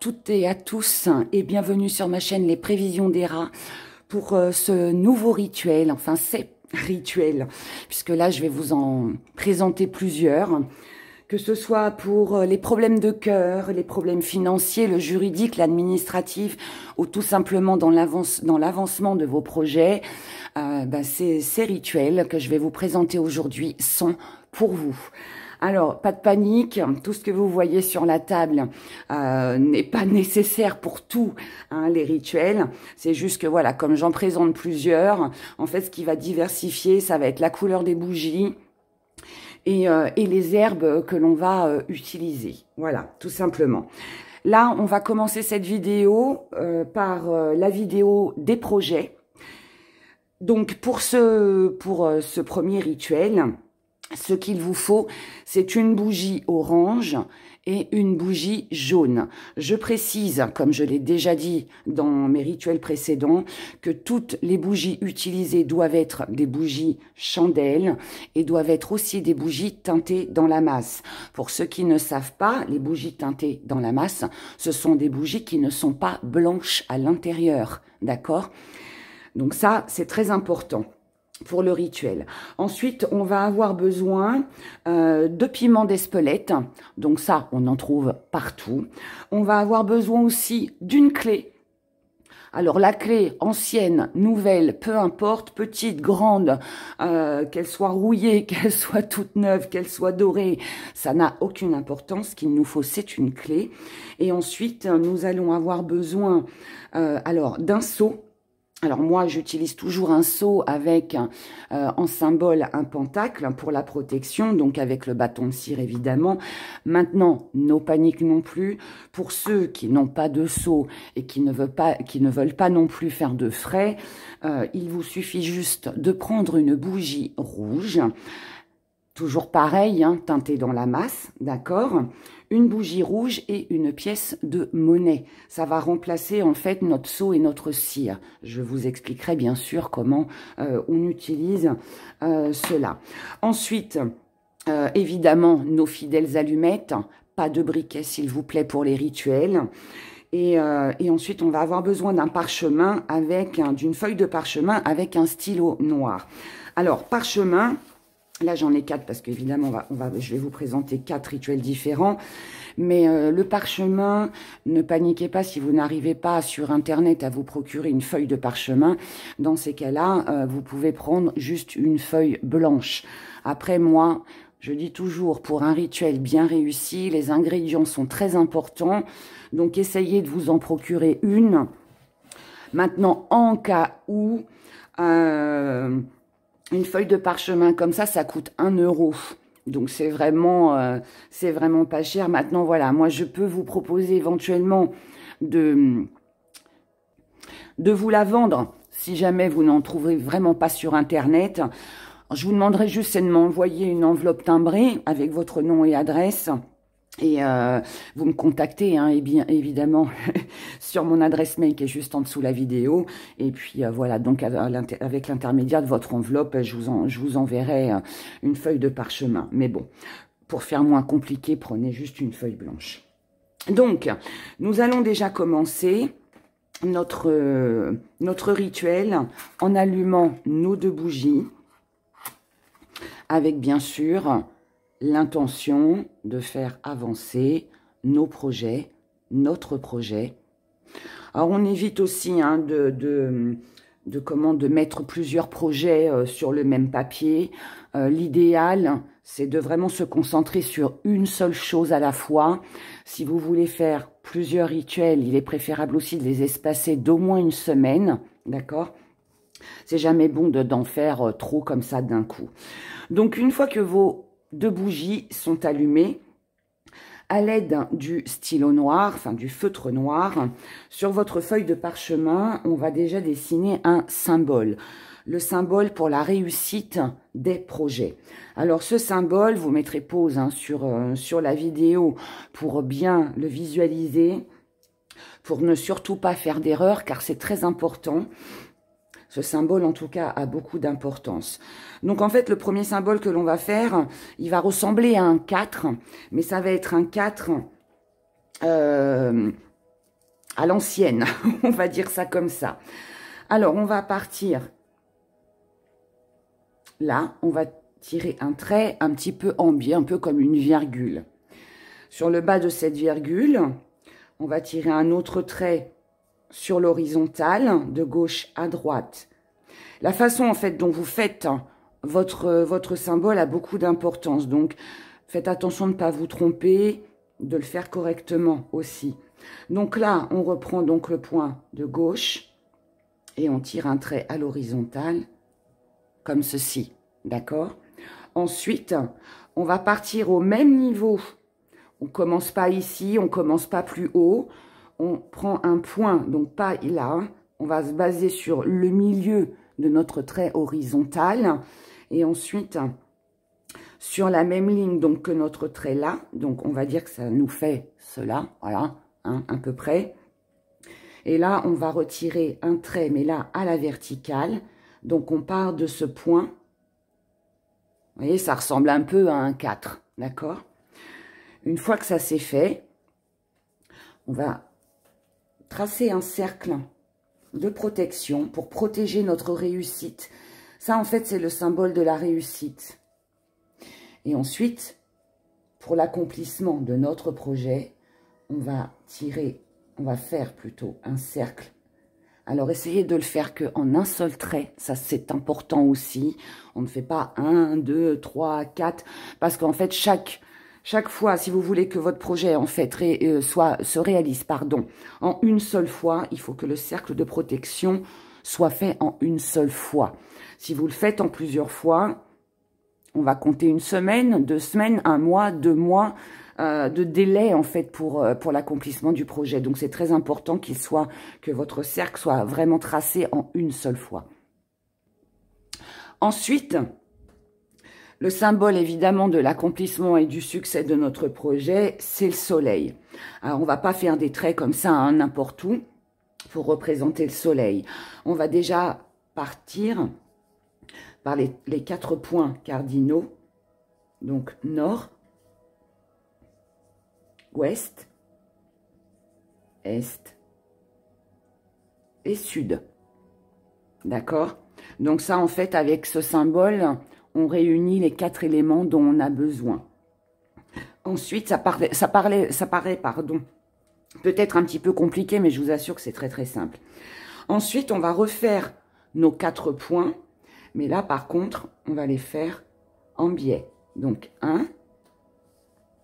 toutes et à tous et bienvenue sur ma chaîne Les Prévisions des Rats pour ce nouveau rituel, enfin c'est rituel, puisque là je vais vous en présenter plusieurs, que ce soit pour les problèmes de cœur, les problèmes financiers, le juridique, l'administratif ou tout simplement dans l'avancement de vos projets. Ces rituels que je vais vous présenter aujourd'hui sont pour vous. Alors, pas de panique, tout ce que vous voyez sur la table n'est pas nécessaire pour tous les rituels. C'est juste que voilà, comme j'en présente plusieurs, en fait, ce qui va diversifier, ça va être la couleur des bougies et les herbes que l'on va utiliser. Voilà, tout simplement. Là, on va commencer cette vidéo par la vidéo des projets. Donc, pour ce premier rituel, ce qu'il vous faut, c'est une bougie orange et une bougie jaune. Je précise, comme je l'ai déjà dit dans mes rituels précédents, que toutes les bougies utilisées doivent être des bougies chandelles et doivent être aussi des bougies teintées dans la masse. Pour ceux qui ne savent pas, les bougies teintées dans la masse, ce sont des bougies qui ne sont pas blanches à l'intérieur, d'accord ? Donc ça, c'est très important pour le rituel. Ensuite, on va avoir besoin de piment d'Espelette. Donc ça, on en trouve partout. On va avoir besoin aussi d'une clé. Alors la clé, ancienne, nouvelle, peu importe, petite, grande, qu'elle soit rouillée, qu'elle soit toute neuve, qu'elle soit dorée, ça n'a aucune importance. Ce qu'il nous faut, c'est une clé. Et ensuite, nous allons avoir besoin d'un seau. Alors moi, j'utilise toujours un seau avec en symbole un pentacle pour la protection, donc avec le bâton de cire évidemment. Maintenant, no panique non plus. Pour ceux qui n'ont pas de seau et qui ne veulent pas non plus faire de frais, il vous suffit juste de prendre une bougie rouge. Toujours pareil, teintée dans la masse, d'accord? Une bougie rouge et une pièce de monnaie. Ça va remplacer en fait notre seau et notre cire. Je vous expliquerai bien sûr comment on utilise cela. Ensuite, évidemment, nos fidèles allumettes. Pas de briquet s'il vous plaît pour les rituels. Et ensuite, on va avoir besoin d'un parchemin d'une feuille de parchemin avec un stylo noir. Alors, parchemin... Là, j'en ai 4 parce qu'évidemment, je vais vous présenter 4 rituels différents. Mais le parchemin, ne paniquez pas si vous n'arrivez pas sur Internet à vous procurer une feuille de parchemin. Dans ces cas-là, vous pouvez prendre juste une feuille blanche. Après, moi, je dis toujours, pour un rituel bien réussi, les ingrédients sont très importants. Donc, essayez de vous en procurer une. Maintenant, en cas où... une feuille de parchemin comme ça coûte 1 €. Donc, c'est vraiment pas cher. Maintenant, voilà, moi, je peux vous proposer éventuellement de vous la vendre si jamais vous n'en trouvez vraiment pas sur Internet. Je vous demanderai juste de m'envoyer une enveloppe timbrée avec votre nom et adresse. Et vous me contactez, et bien évidemment, sur mon adresse mail qui est juste en dessous de la vidéo. Et puis voilà, donc avec l'intermédiaire de votre enveloppe, je vous enverrai une feuille de parchemin. Mais bon, pour faire moins compliqué, prenez juste une feuille blanche. Donc, nous allons déjà commencer notre rituel en allumant nos 2 bougies, avec bien sûr... l'intention de faire avancer nos projets, notre projet. Alors, on évite aussi de mettre plusieurs projets sur le même papier. L'idéal, c'est de vraiment se concentrer sur une seule chose à la fois. Si vous voulez faire plusieurs rituels, il est préférable aussi de les espacer d'au moins une semaine, d'accord ? C'est jamais bon d'en faire trop comme ça d'un coup. Donc, une fois que vos 2 bougies sont allumées, à l'aide du stylo noir, enfin du feutre noir, sur votre feuille de parchemin, on va déjà dessiner un symbole. Le symbole pour la réussite des projets. Alors ce symbole, vous mettrez pause sur la vidéo pour bien le visualiser, pour ne surtout pas faire d'erreur, car c'est très important. Ce symbole, en tout cas, a beaucoup d'importance. Donc, en fait, le premier symbole que l'on va faire, il va ressembler à un 4, mais ça va être un 4 à l'ancienne, on va dire ça comme ça. Alors, on va partir là, on va tirer un trait un petit peu en biais, un peu comme une virgule. Sur le bas de cette virgule, on va tirer un autre trait sur l'horizontale, de gauche à droite. La façon, en fait, dont vous faites votre symbole a beaucoup d'importance. Donc, faites attention de ne pas vous tromper, de le faire correctement aussi. Donc là, on reprend donc le point de gauche et on tire un trait à l'horizontale, comme ceci, d'accord? Ensuite, on va partir au même niveau. On ne commence pas ici, on ne commence pas plus haut. On prend un point, donc pas là. On va se baser sur le milieu de notre trait horizontal. Et ensuite, sur la même ligne donc que notre trait là. Donc, on va dire que ça nous fait cela, voilà, hein, à peu près. Et là, on va retirer un trait, mais là, à la verticale. Donc, on part de ce point. Vous voyez, ça ressemble un peu à un 4, d'accord? Une fois que ça c'est fait, on va tracer un cercle de protection pour protéger notre réussite. Ça, en fait, c'est le symbole de la réussite. Et ensuite, pour l'accomplissement de notre projet, on va faire plutôt un cercle. Alors, essayez de le faire qu'en un seul trait. Ça, c'est important aussi. On ne fait pas 1, 2, 3, 4. Parce qu'en fait, chaque fois, si vous voulez que votre projet, en fait, se réalise, en une seule fois, il faut que le cercle de protection soit fait en une seule fois. Si vous le faites en plusieurs fois, on va compter une semaine, 2 semaines, 1 mois, 2 mois de délai, en fait, pour l'accomplissement du projet. Donc, c'est très important que votre cercle soit vraiment tracé en une seule fois. Ensuite, le symbole, évidemment, de l'accomplissement et du succès de notre projet, c'est le soleil. Alors, on va pas faire des traits comme ça, hein, n'importe où, pour représenter le soleil. On va déjà partir par les 4 points cardinaux, donc nord, ouest, est et sud. D'accord? Donc ça, en fait, avec ce symbole, on réunit les 4 éléments dont on a besoin. Ensuite, ça paraît, peut-être un petit peu compliqué, mais je vous assure que c'est très très simple. Ensuite, on va refaire nos 4 points, mais là, par contre, on va les faire en biais. Donc, 1,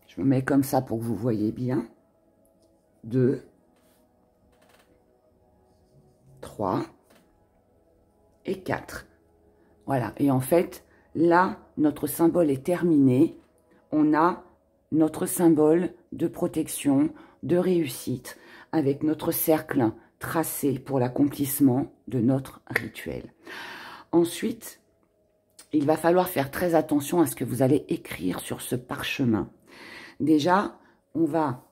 je me mets comme ça pour que vous voyez bien. 2, 3 et 4. Voilà, et en fait, là, notre symbole est terminé. On a notre symbole de protection, de réussite, avec notre cercle tracé pour l'accomplissement de notre rituel. Ensuite, il va falloir faire très attention à ce que vous allez écrire sur ce parchemin. Déjà, on va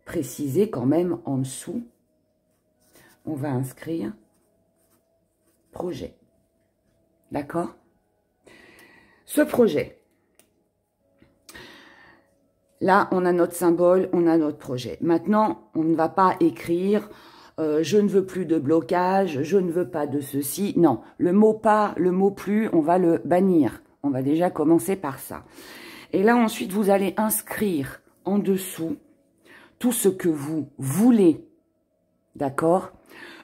préciser quand même en dessous, on va inscrire projet. D'accord? Ce projet, là, on a notre symbole, on a notre projet. Maintenant, on ne va pas écrire je ne veux plus de blocage, je ne veux pas de ceci. Non, le mot pas, le mot plus, on va le bannir. On va déjà commencer par ça. Et là, ensuite, vous allez inscrire en dessous tout ce que vous voulez. D'accord?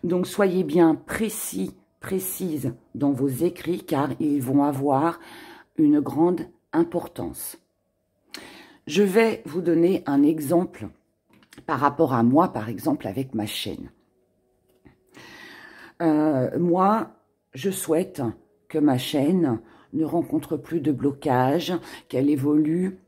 Donc, soyez bien précise dans vos écrits, car ils vont avoir une grande importance. Je vais vous donner un exemple par rapport à moi, par exemple, avec ma chaîne. Moi, je souhaite que ma chaîne ne rencontre plus de blocage, qu'elle évolue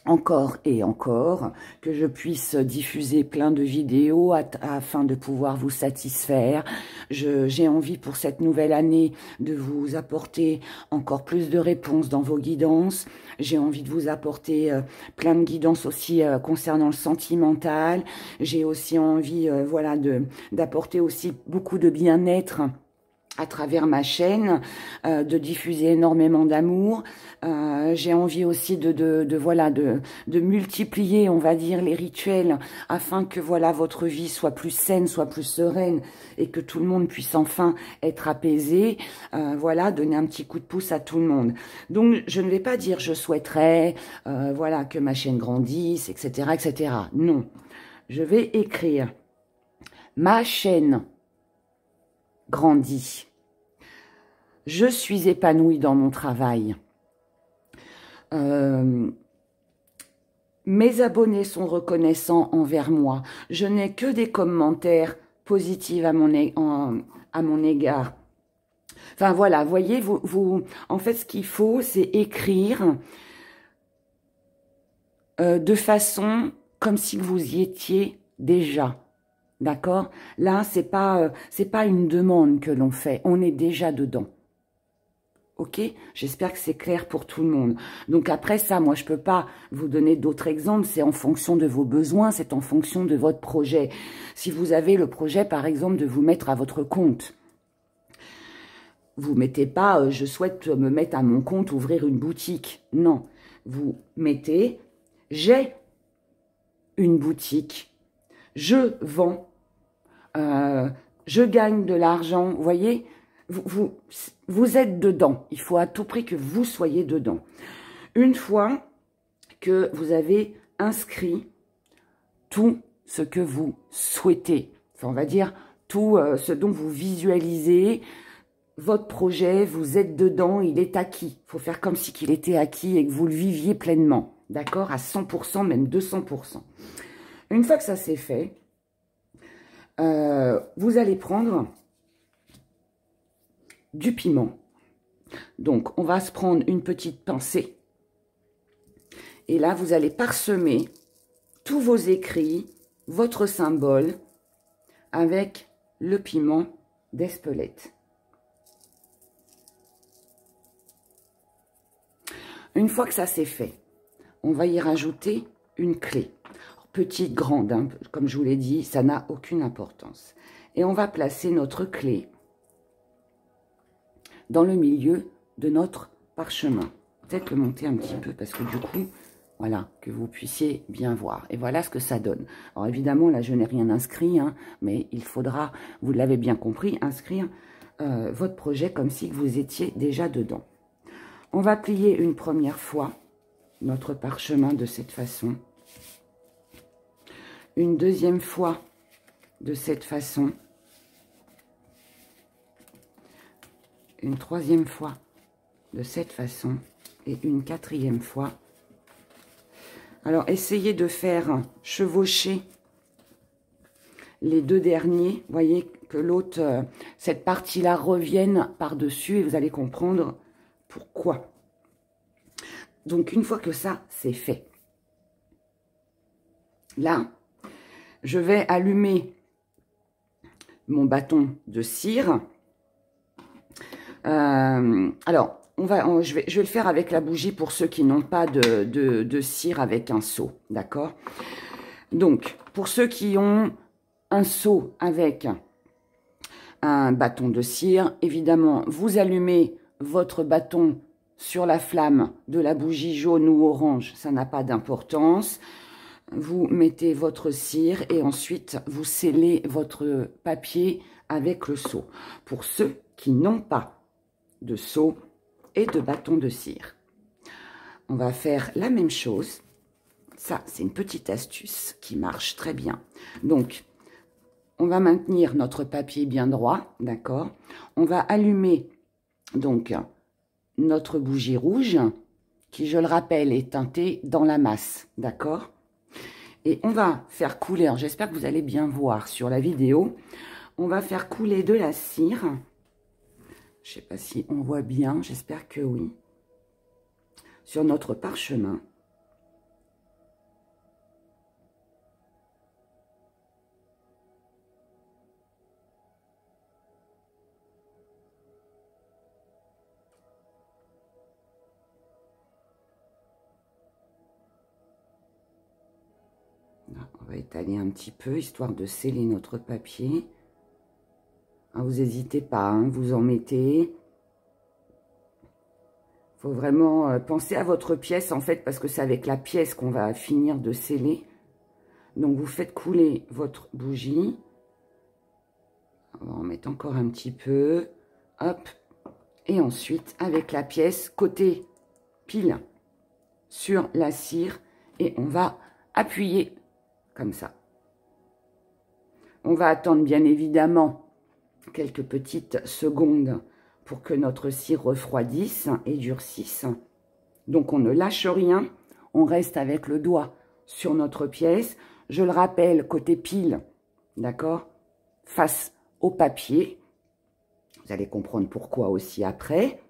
encore et encore, que je puisse diffuser plein de vidéos afin de pouvoir vous satisfaire. J'ai envie pour cette nouvelle année de vous apporter encore plus de réponses dans vos guidances. J'ai envie de vous apporter plein de guidances aussi concernant le sentimental. J'ai aussi envie voilà, d'apporter aussi beaucoup de bien-être à travers ma chaîne, de diffuser énormément d'amour. J'ai envie aussi voilà, de multiplier, on va dire, les rituels afin que voilà votre vie soit plus saine, soit plus sereine et que tout le monde puisse enfin être apaisé. Voilà, donner un petit coup de pouce à tout le monde. Donc, je ne vais pas dire je souhaiterais, voilà, que ma chaîne grandisse, etc., etc. Non, je vais écrire ma chaîne grandit. Je suis épanouie dans mon travail. Mes abonnés sont reconnaissants envers moi. Je n'ai que des commentaires positifs à mon égard. Enfin voilà, voyez, en fait, ce qu'il faut, c'est écrire de façon comme si vous y étiez déjà. D'accord? Là, c'est pas une demande que l'on fait. On est déjà dedans. Ok? J'espère que c'est clair pour tout le monde. Donc après ça, moi, je peux pas vous donner d'autres exemples. C'est en fonction de vos besoins, c'est en fonction de votre projet. Si vous avez le projet, par exemple, de vous mettre à votre compte, vous mettez pas je souhaite me mettre à mon compte, ouvrir une boutique. Non. Vous mettez j'ai une boutique, je vends, je gagne de l'argent, vous voyez, vous êtes dedans. Il faut à tout prix que vous soyez dedans. Une fois que vous avez inscrit tout ce que vous souhaitez, enfin, on va dire tout ce dont vous visualisez, votre projet, vous êtes dedans, il est acquis. Il faut faire comme si qu'il était acquis et que vous le viviez pleinement, d'accord, à 100%, même 200%. Une fois que ça c'est fait, vous allez prendre du piment. Donc, on va se prendre une petite pincée. Et là, vous allez parsemer tous vos écrits, votre symbole, avec le piment d'Espelette. Une fois que ça c'est fait, on va y rajouter une clé. Petite, grande, hein, comme je vous l'ai dit, ça n'a aucune importance. Et on va placer notre clé dans le milieu de notre parchemin. Peut-être le monter un petit peu parce que du coup, voilà, que vous puissiez bien voir. Et voilà ce que ça donne. Alors évidemment, là, je n'ai rien inscrit, hein, mais il faudra, vous l'avez bien compris, inscrire votre projet comme si vous étiez déjà dedans. On va plier une première fois notre parchemin de cette façon. Une deuxième fois de cette façon. Une troisième fois de cette façon. Et une quatrième fois. Alors, essayez de faire chevaucher les deux derniers. Vous voyez que l'autre, cette partie-là revienne par-dessus et vous allez comprendre pourquoi. Donc, une fois que ça, c'est fait. Là, je vais allumer mon bâton de cire. Alors, je vais le faire avec la bougie pour ceux qui n'ont pas de cire avec un seau, d'accord? Donc, pour ceux qui ont un seau avec un bâton de cire, évidemment, vous allumez votre bâton sur la flamme de la bougie jaune ou orange, ça n'a pas d'importance. Vous mettez votre cire et ensuite vous scellez votre papier avec le seau. Pour ceux qui n'ont pas de seau et de bâton de cire, on va faire la même chose. Ça, c'est une petite astuce qui marche très bien. Donc, on va maintenir notre papier bien droit, d'accord? On va allumer donc notre bougie rouge qui, je le rappelle, est teintée dans la masse, d'accord? Et on va faire couler, j'espère que vous allez bien voir sur la vidéo, on va faire couler de la cire. Je ne sais pas si on voit bien, j'espère que oui. Sur notre parchemin. Là, on va étaler un petit peu, histoire de sceller notre papier. Hein, vous n'hésitez pas, hein, vous en mettez. Il faut vraiment penser à votre pièce, en fait, parce que c'est avec la pièce qu'on va finir de sceller. Donc, vous faites couler votre bougie. On va en mettre encore un petit peu. Hop. Et ensuite, avec la pièce, côté pile sur la cire. Et on va appuyer comme ça. On va attendre, bien évidemment, quelques petites secondes pour que notre cire refroidisse et durcisse. Donc, on ne lâche rien. On reste avec le doigt sur notre pièce. Je le rappelle, côté pile, d'accord, face au papier. Vous allez comprendre pourquoi aussi après.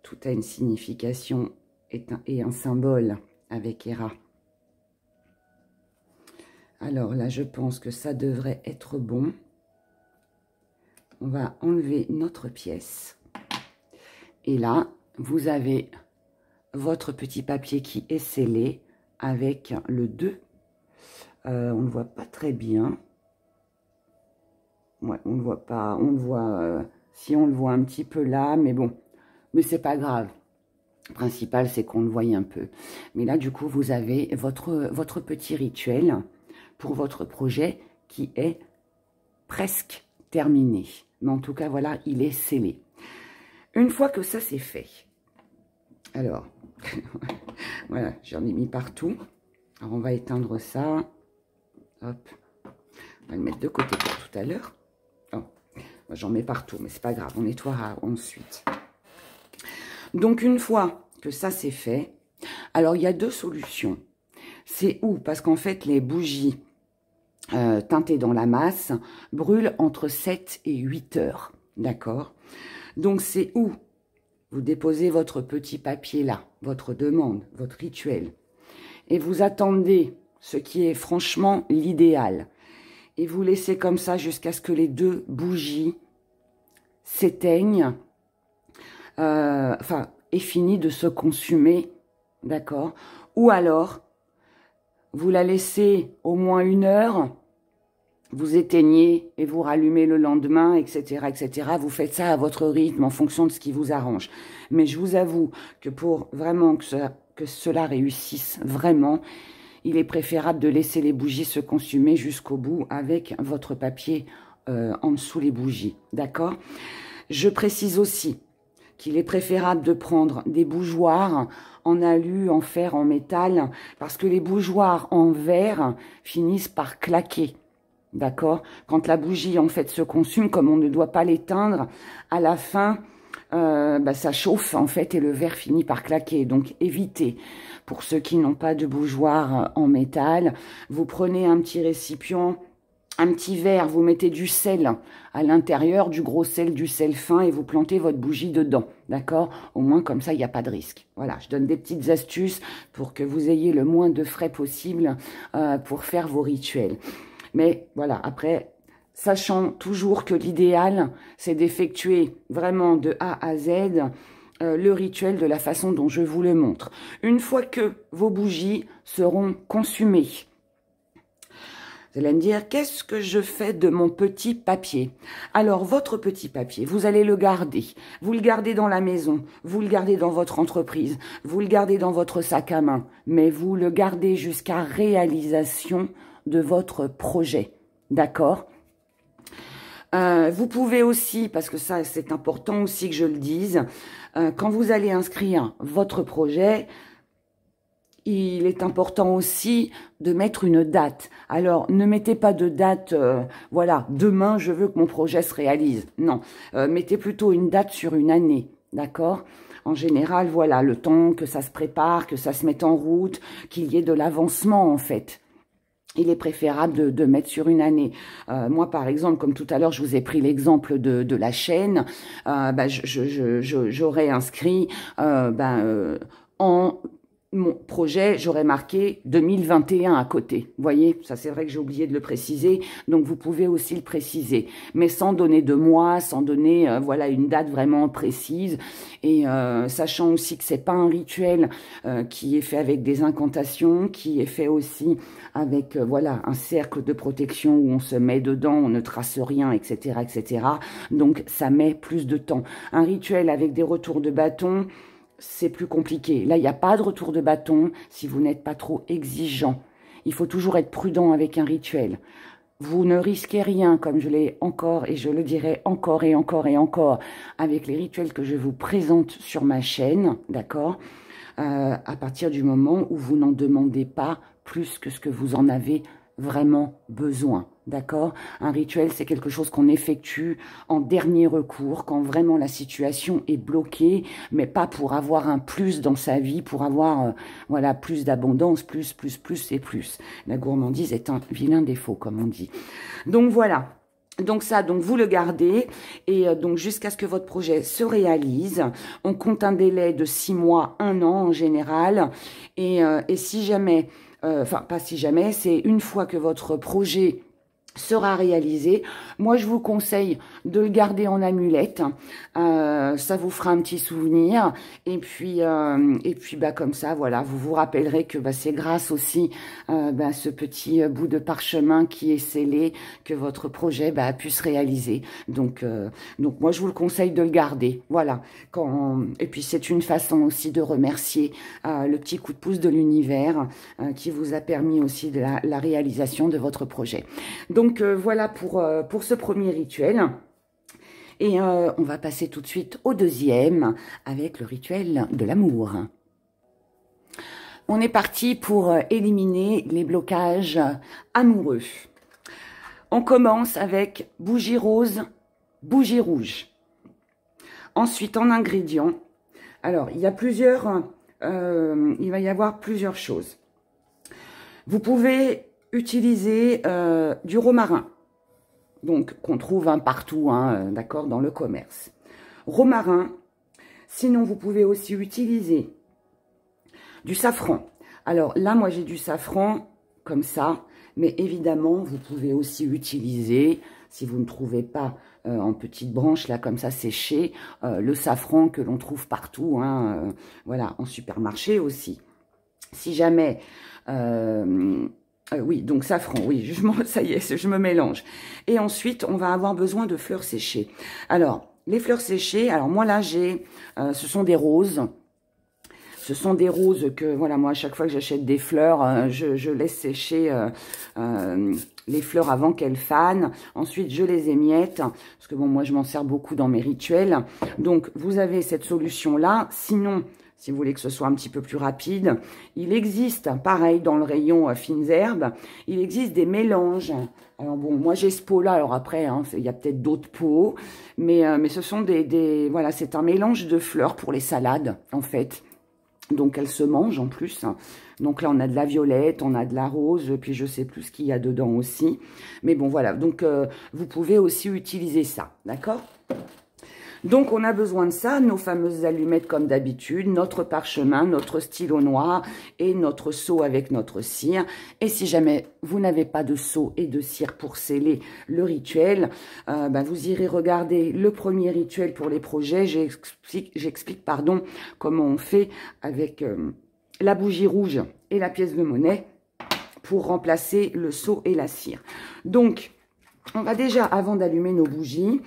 Tout a une signification et un symbole avec Héra. Alors là, je pense que ça devrait être bon. On va enlever notre pièce. Et là, vous avez votre petit papier qui est scellé avec le 2. On ne le voit pas très bien. Ouais, on ne voit pas. On le voit, si on le voit un petit peu là, mais bon. Mais c'est pas grave. Le principal, c'est qu'on le voie un peu. Mais là, du coup, vous avez votre petit rituel pour votre projet qui est presque terminé. Mais en tout cas, voilà, il est scellé. Une fois que ça, c'est fait. Alors, voilà, j'en ai mis partout. Alors, on va éteindre ça. Hop. On va le mettre de côté pour tout à l'heure. Oh, j'en mets partout, mais c'est pas grave. On nettoiera ensuite. Donc, une fois que ça, c'est fait, alors, il y a deux solutions. C'est où? Parce qu'en fait, les bougies teintées dans la masse brûlent entre 7 et 8 heures. D'accord? Donc, c'est où vous déposez votre petit papier là, votre demande, votre rituel. Et vous attendez ce qui est franchement l'idéal. Et vous laissez comme ça jusqu'à ce que les deux bougies s'éteignent. Enfin, est fini de se consumer. D'accord? Ou alors, vous la laissez au moins 1 heure, vous éteignez et vous rallumez le lendemain, etc., etc. Vous faites ça à votre rythme en fonction de ce qui vous arrange. Mais je vous avoue que pour vraiment que cela réussisse vraiment, il est préférable de laisser les bougies se consumer jusqu'au bout avec votre papier en dessous les bougies. D'accord? Je précise aussi qu'il est préférable de prendre des bougeoirs en alu, en fer, en métal, parce que les bougeoirs en verre finissent par claquer. D'accord? Quand la bougie, en fait, se consume, comme on ne doit pas l'éteindre, à la fin, ça chauffe, en fait, et le verre finit par claquer. Donc, évitez. Pour ceux qui n'ont pas de bougeoir en métal, vous prenez un petit récipient, un petit verre, vous mettez du sel à l'intérieur, du gros sel, du sel fin, et vous plantez votre bougie dedans, d'accord? Au moins, comme ça, il n'y a pas de risque. Voilà, je donne des petites astuces pour que vous ayez le moins de frais possible pour faire vos rituels. Mais voilà, après, sachant toujours que l'idéal, c'est d'effectuer vraiment de A à Z le rituel de la façon dont je vous le montre. Une fois que vos bougies seront consumées, vous allez me dire, qu'est-ce que je fais de mon petit papier? Alors, votre petit papier, vous allez le garder. Vous le gardez dans la maison, vous le gardez dans votre entreprise, vous le gardez dans votre sac à main, mais vous le gardez jusqu'à réalisation de votre projet. D'accord? Vous pouvez aussi, parce que ça, c'est important aussi que je le dise, quand vous allez inscrire votre projet, il est important aussi de mettre une date. Alors, ne mettez pas de date, voilà, demain, je veux que mon projet se réalise. Non, mettez plutôt une date sur une année, d'accord? En général, voilà, le temps que ça se prépare, que ça se mette en route, qu'il y ait de l'avancement, en fait. Il est préférable de mettre sur une année. Moi, par exemple, comme tout à l'heure, je vous ai pris l'exemple de la chaîne, j'aurais inscrit en mon projet, j'aurais marqué 2021 à côté. Vous voyez, ça c'est vrai que j'ai oublié de le préciser, donc vous pouvez aussi le préciser, mais sans donner de mois, sans donner voilà une date vraiment précise, et sachant aussi que c'est pas un rituel qui est fait avec des incantations, qui est fait aussi avec voilà un cercle de protection où on se met dedans, on ne trace rien, etc., etc. Donc ça met plus de temps. Un rituel avec des retours de bâton, c'est plus compliqué. Là, il n'y a pas de retour de bâton si vous n'êtes pas trop exigeant. Il faut toujours être prudent avec un rituel. Vous ne risquez rien, comme je l'ai encore et je le dirai encore et encore et encore avec les rituels que je vous présente sur ma chaîne, d'accord, à partir du moment où vous n'en demandez pas plus que ce que vous en avez vraiment besoin, d'accord? Un rituel, c'est quelque chose qu'on effectue en dernier recours, quand vraiment la situation est bloquée, mais pas pour avoir un plus dans sa vie, pour avoir voilà plus d'abondance, plus et plus. La gourmandise est un vilain défaut, comme on dit. Donc voilà. Donc ça, donc vous le gardez, et donc jusqu'à ce que votre projet se réalise. On compte un délai de 6 mois, 1 an en général, et si jamais... enfin, pas si jamais, c'est une fois que votre projet sera réalisé. Moi, je vous conseille de le garder en amulette. Ça vous fera un petit souvenir. Et puis bah, comme ça, voilà, vous vous rappellerez que bah, c'est grâce aussi bah, ce petit bout de parchemin qui est scellé que votre projet bah, a pu se réaliser. Donc moi, je vous le conseille de le garder. Voilà. Et puis, c'est une façon aussi de remercier le petit coup de pouce de l'univers qui vous a permis aussi de la réalisation de votre projet. Donc voilà pour ce premier rituel. Et on va passer tout de suite au deuxième avec le rituel de l'amour. On est parti pour éliminer les blocages amoureux. On commence avec bougie rose, bougie rouge. Ensuite, en ingrédients, alors il va y avoir plusieurs choses. Vous pouvez utiliser du romarin, donc qu'on trouve partout, d'accord, dans le commerce. Romarin. Sinon, vous pouvez aussi utiliser du safran. Alors là, moi, j'ai du safran comme ça, mais évidemment, vous pouvez aussi utiliser, si vous ne trouvez pas en petites branches, là, comme ça, séchées, le safran que l'on trouve partout, voilà, en supermarché aussi. Si jamais... oui, donc safran, oui, ça y est, je me mélange. Et ensuite, on va avoir besoin de fleurs séchées. Alors, les fleurs séchées, alors moi là, ce sont des roses. Ce sont des roses que, voilà, moi, à chaque fois que j'achète des fleurs, je laisse sécher les fleurs avant qu'elles fanent. Ensuite, je les émiette, parce que, bon, moi, je m'en sers beaucoup dans mes rituels. Donc, vous avez cette solution-là. Sinon... si vous voulez que ce soit un petit peu plus rapide, il existe, pareil, dans le rayon fines herbes, il existe des mélanges. Alors bon, moi j'ai ce pot-là, alors après, il y a peut-être d'autres pots, mais ce sont voilà, c'est un mélange de fleurs pour les salades, en fait. Donc elles se mangent en plus. Donc là, on a de la violette, on a de la rose, puis je sais plus ce qu'il y a dedans aussi. Mais bon, voilà, donc vous pouvez aussi utiliser ça, d'accord ? Donc, on a besoin de ça, nos fameuses allumettes comme d'habitude, notre parchemin, notre stylo noir et notre seau avec notre cire. Et si jamais vous n'avez pas de seau et de cire pour sceller le rituel, vous irez regarder le premier rituel pour les projets. J'explique comment on fait avec la bougie rouge et la pièce de monnaie pour remplacer le seau et la cire. Donc, on va déjà, avant d'allumer nos bougies...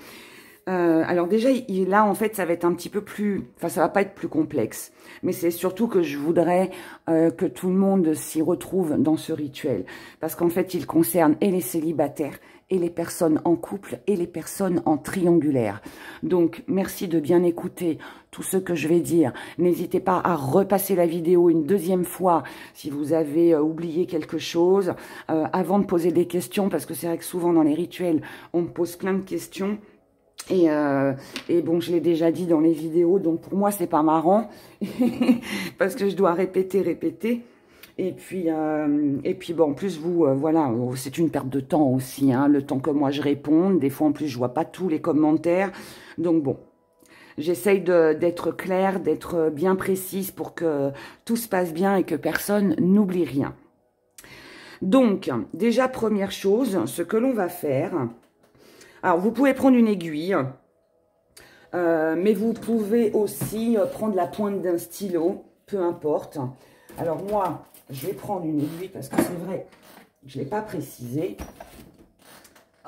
alors déjà, là, en fait, ça va être un petit peu plus... Enfin, ça va pas être plus complexe. Mais c'est surtout que je voudrais que tout le monde s'y retrouve dans ce rituel. Parce qu'en fait, il concerne et les célibataires, et les personnes en couple, et les personnes en triangulaire. Donc, merci de bien écouter tout ce que je vais dire. N'hésitez pas à repasser la vidéo une deuxième fois si vous avez oublié quelque chose. Avant de poser des questions, parce que c'est vrai que souvent dans les rituels, on me pose plein de questions. Et bon, je l'ai déjà dit dans les vidéos, donc pour moi, c'est pas marrant, parce que je dois répéter. Et puis bon, en plus, vous, voilà, c'est une perte de temps aussi, le temps que moi je réponde. Des fois, en plus, je vois pas tous les commentaires. Donc bon, J'essaye d'être claire, d'être bien précise pour que tout se passe bien et que personne n'oublie rien. Donc, déjà, première chose, ce que l'on va faire... Alors, vous pouvez prendre une aiguille, mais vous pouvez aussi prendre la pointe d'un stylo, peu importe. Alors, moi, je vais prendre une aiguille parce que c'est vrai, je ne l'ai pas précisé.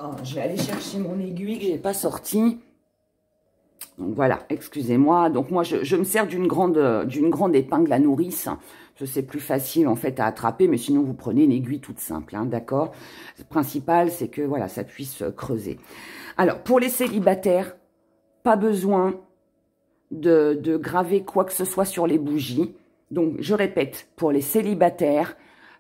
Oh, je vais aller chercher mon aiguille que je n'ai pas sortie. Donc voilà, excusez-moi. Donc moi, je me sers d'une grande épingle à nourrice. C'est plus facile en fait à attraper, mais sinon vous prenez une aiguille toute simple, hein, d'accord? Le principal, c'est que voilà, ça puisse creuser. Alors, pour les célibataires, pas besoin de graver quoi que ce soit sur les bougies. Donc, je répète, pour les célibataires,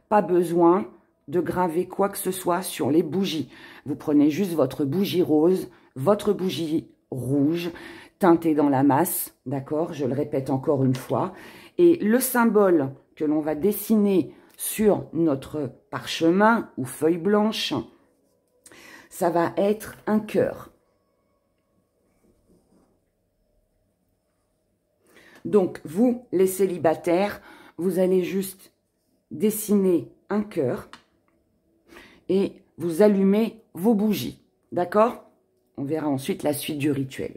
pas besoin de graver quoi que ce soit sur les bougies. Vous prenez juste votre bougie rose, votre bougie rouge, teintée dans la masse, d'accord? Je le répète encore une fois. Et le symbole que l'on va dessiner sur notre parchemin ou feuille blanche, ça va être un cœur. Donc, vous, les célibataires, vous allez juste dessiner un cœur et vous allumez vos bougies, d'accord? On verra ensuite la suite du rituel.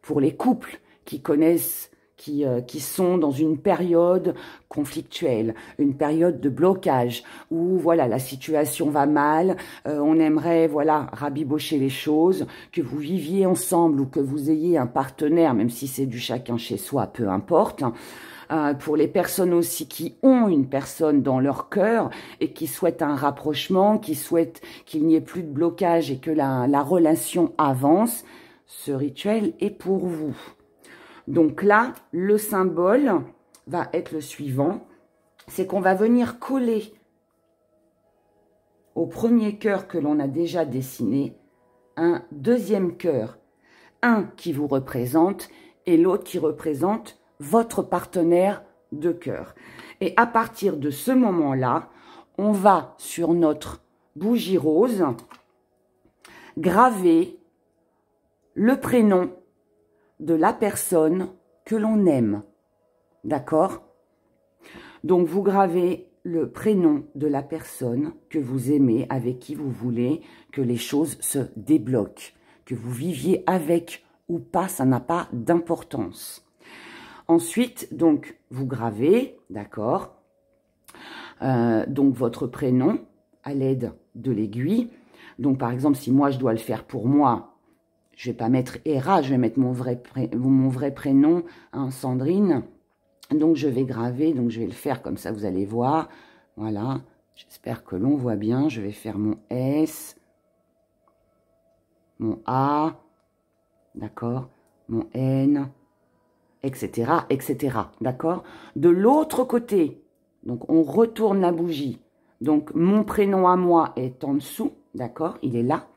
Pour les couples qui connaissent, qui sont dans une période conflictuelle, une période de blocage, où voilà, la situation va mal, on aimerait voilà rabibocher les choses, que vous viviez ensemble ou que vous ayez un partenaire, même si c'est du chacun chez soi, peu importe. Pour les personnes aussi qui ont une personne dans leur cœur et qui souhaitent un rapprochement, qui souhaitent qu'il n'y ait plus de blocage et que la relation avance, ce rituel est pour vous. Donc là, le symbole va être le suivant, c'est qu'on va venir coller au premier cœur que l'on a déjà dessiné, un deuxième cœur, un qui vous représente et l'autre qui représente votre partenaire de cœur. Et à partir de ce moment-là, on va sur notre bougie rose graver le prénom de la personne que l'on aime. D'accord? Donc, vous gravez le prénom de la personne que vous aimez, avec qui vous voulez que les choses se débloquent. Que vous viviez avec ou pas, ça n'a pas d'importance. Ensuite, donc, vous gravez, d'accord, donc votre prénom à l'aide de l'aiguille. Donc, par exemple, si moi, je dois le faire pour moi, je ne vais pas mettre Héra, je vais mettre mon vrai prénom, hein, Sandrine. Donc, je vais graver, donc je vais le faire comme ça, vous allez voir. Voilà, j'espère que l'on voit bien. Je vais faire mon S, mon A, d'accord, mon N, etc., etc., d'accord. De l'autre côté, donc on retourne la bougie. Donc, mon prénom à moi est en dessous, d'accord, il est là.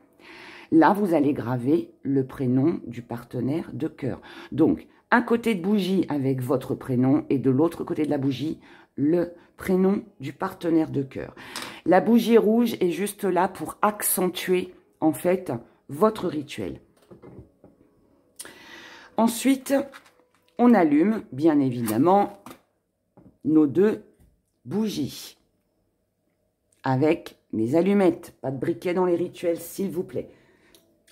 Là, vous allez graver le prénom du partenaire de cœur. Donc, un côté de bougie avec votre prénom et de l'autre côté de la bougie, le prénom du partenaire de cœur. La bougie rouge est juste là pour accentuer, en fait, votre rituel. Ensuite, on allume, bien évidemment, nos deux bougies avec mes allumettes. Pas de briquet dans les rituels, s'il vous plaît.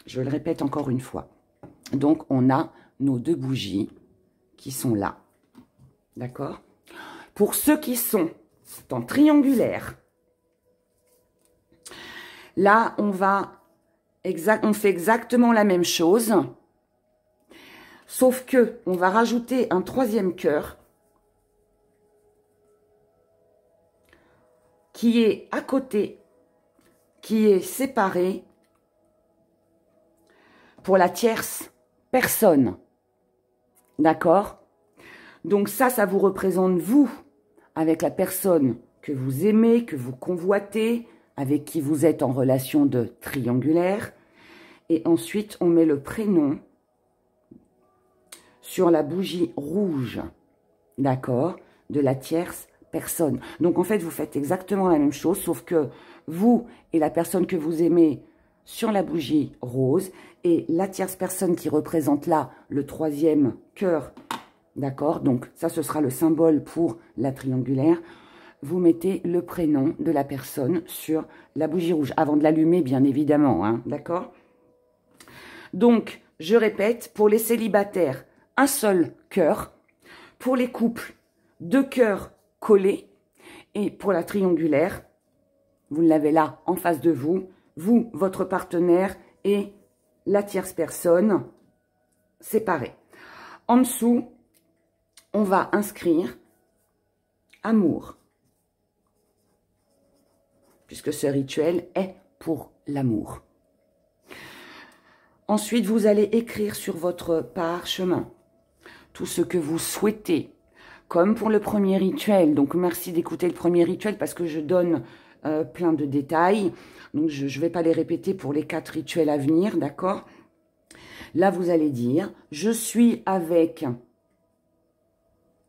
Je le répète encore une fois. Donc, on a nos deux bougies qui sont là. D'accord? Pour ceux qui sont en triangulaire, là, on fait exactement la même chose. Sauf que on va rajouter un troisième cœur qui est à côté, qui est séparé pour la tierce personne. D'accord? Donc ça vous représente vous, avec la personne que vous aimez, que vous convoitez, avec qui vous êtes en relation de triangulaire. Et ensuite, on met le prénom sur la bougie rouge, d'accord, de la tierce personne. Donc, en fait, vous faites exactement la même chose, sauf que vous et la personne que vous aimez, sur la bougie rose et la tierce personne qui représente là le troisième cœur, d'accord? Donc ça, ce sera le symbole pour la triangulaire. Vous mettez le prénom de la personne sur la bougie rouge, avant de l'allumer, bien évidemment, hein, d'accord? Donc, je répète, pour les célibataires, un seul cœur. Pour les couples, 2 cœurs collés. Et pour la triangulaire, vous l'avez là en face de vous, votre partenaire et la tierce personne séparés. En dessous, on va inscrire amour, puisque ce rituel est pour l'amour. Ensuite, vous allez écrire sur votre parchemin tout ce que vous souhaitez, comme pour le premier rituel. Donc, merci d'écouter le premier rituel parce que je donne plein de détails. Donc, je ne vais pas les répéter pour les 4 rituels à venir, d'accord? Là, vous allez dire, je suis avec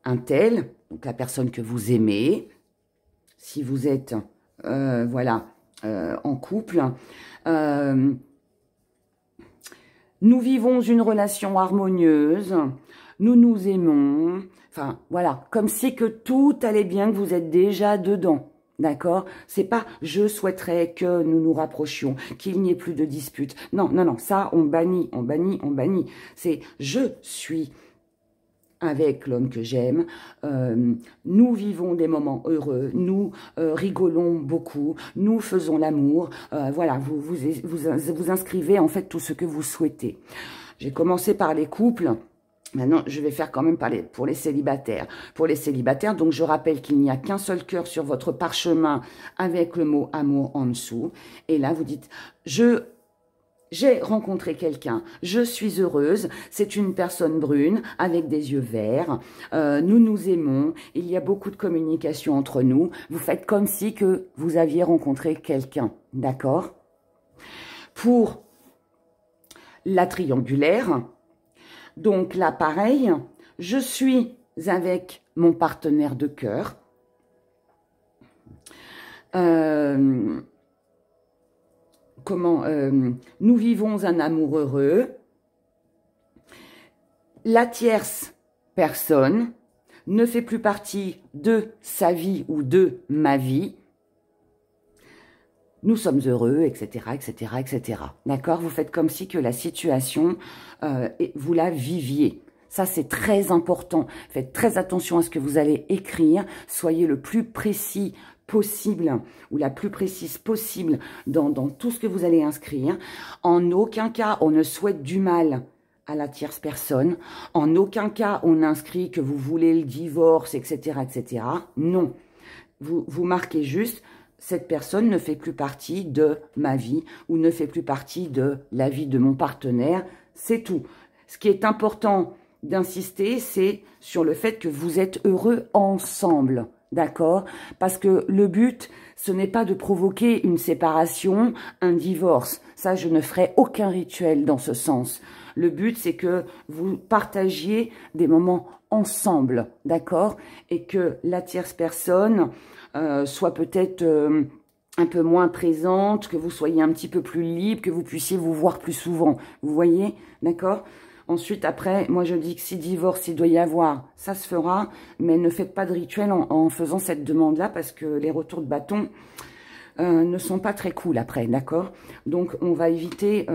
un tel, donc la personne que vous aimez, si vous êtes, voilà, en couple. Nous vivons une relation harmonieuse, nous nous aimons, enfin, voilà, comme si que tout allait bien, que vous êtes déjà dedans. D'accord? C'est pas « je souhaiterais que nous nous rapprochions, qu'il n'y ait plus de disputes ». Non, non, non, ça, on bannit, on bannit, on bannit. C'est « je suis avec l'homme que j'aime, nous vivons des moments heureux, nous rigolons beaucoup, nous faisons l'amour ». Voilà, vous inscrivez en fait tout ce que vous souhaitez. J'ai commencé par les couples. Maintenant, je vais faire quand même pour les célibataires. Pour les célibataires, donc je rappelle qu'il n'y a qu'un seul cœur sur votre parchemin avec le mot amour en dessous. Et là, vous dites, j'ai rencontré quelqu'un, je suis heureuse, c'est une personne brune avec des yeux verts, nous nous aimons, il y a beaucoup de communication entre nous. Vous faites comme si que vous aviez rencontré quelqu'un, d'accord? Pour la triangulaire, donc là, pareil, je suis avec mon partenaire de cœur. Nous vivons un amour heureux. La tierce personne ne fait plus partie de sa vie ou de ma vie. Nous sommes heureux, etc., etc., etc. D'accord? Vous faites comme si que la situation, vous la viviez. Ça, c'est très important. Faites très attention à ce que vous allez écrire. Soyez le plus précis possible ou la plus précise possible dans tout ce que vous allez inscrire. En aucun cas, on ne souhaite du mal à la tierce personne. En aucun cas, on inscrit que vous voulez le divorce, etc., etc. Non. Vous marquez juste... Cette personne ne fait plus partie de ma vie ou ne fait plus partie de la vie de mon partenaire. C'est tout. Ce qui est important d'insister, c'est sur le fait que vous êtes heureux ensemble. D'accord? Parce que le but, ce n'est pas de provoquer une séparation, un divorce. Ça, je ne ferai aucun rituel dans ce sens. Le but, c'est que vous partagiez des moments ensemble. D'accord? Et que la tierce personne... soit peut-être un peu moins présente, que vous soyez un petit peu plus libre, que vous puissiez vous voir plus souvent. Vous voyez? D'accord? Ensuite, après, moi je dis que si divorce il doit y avoir, ça se fera, mais ne faites pas de rituel en faisant cette demande-là, parce que les retours de bâton ne sont pas très cool après, d'accord? Donc, on va éviter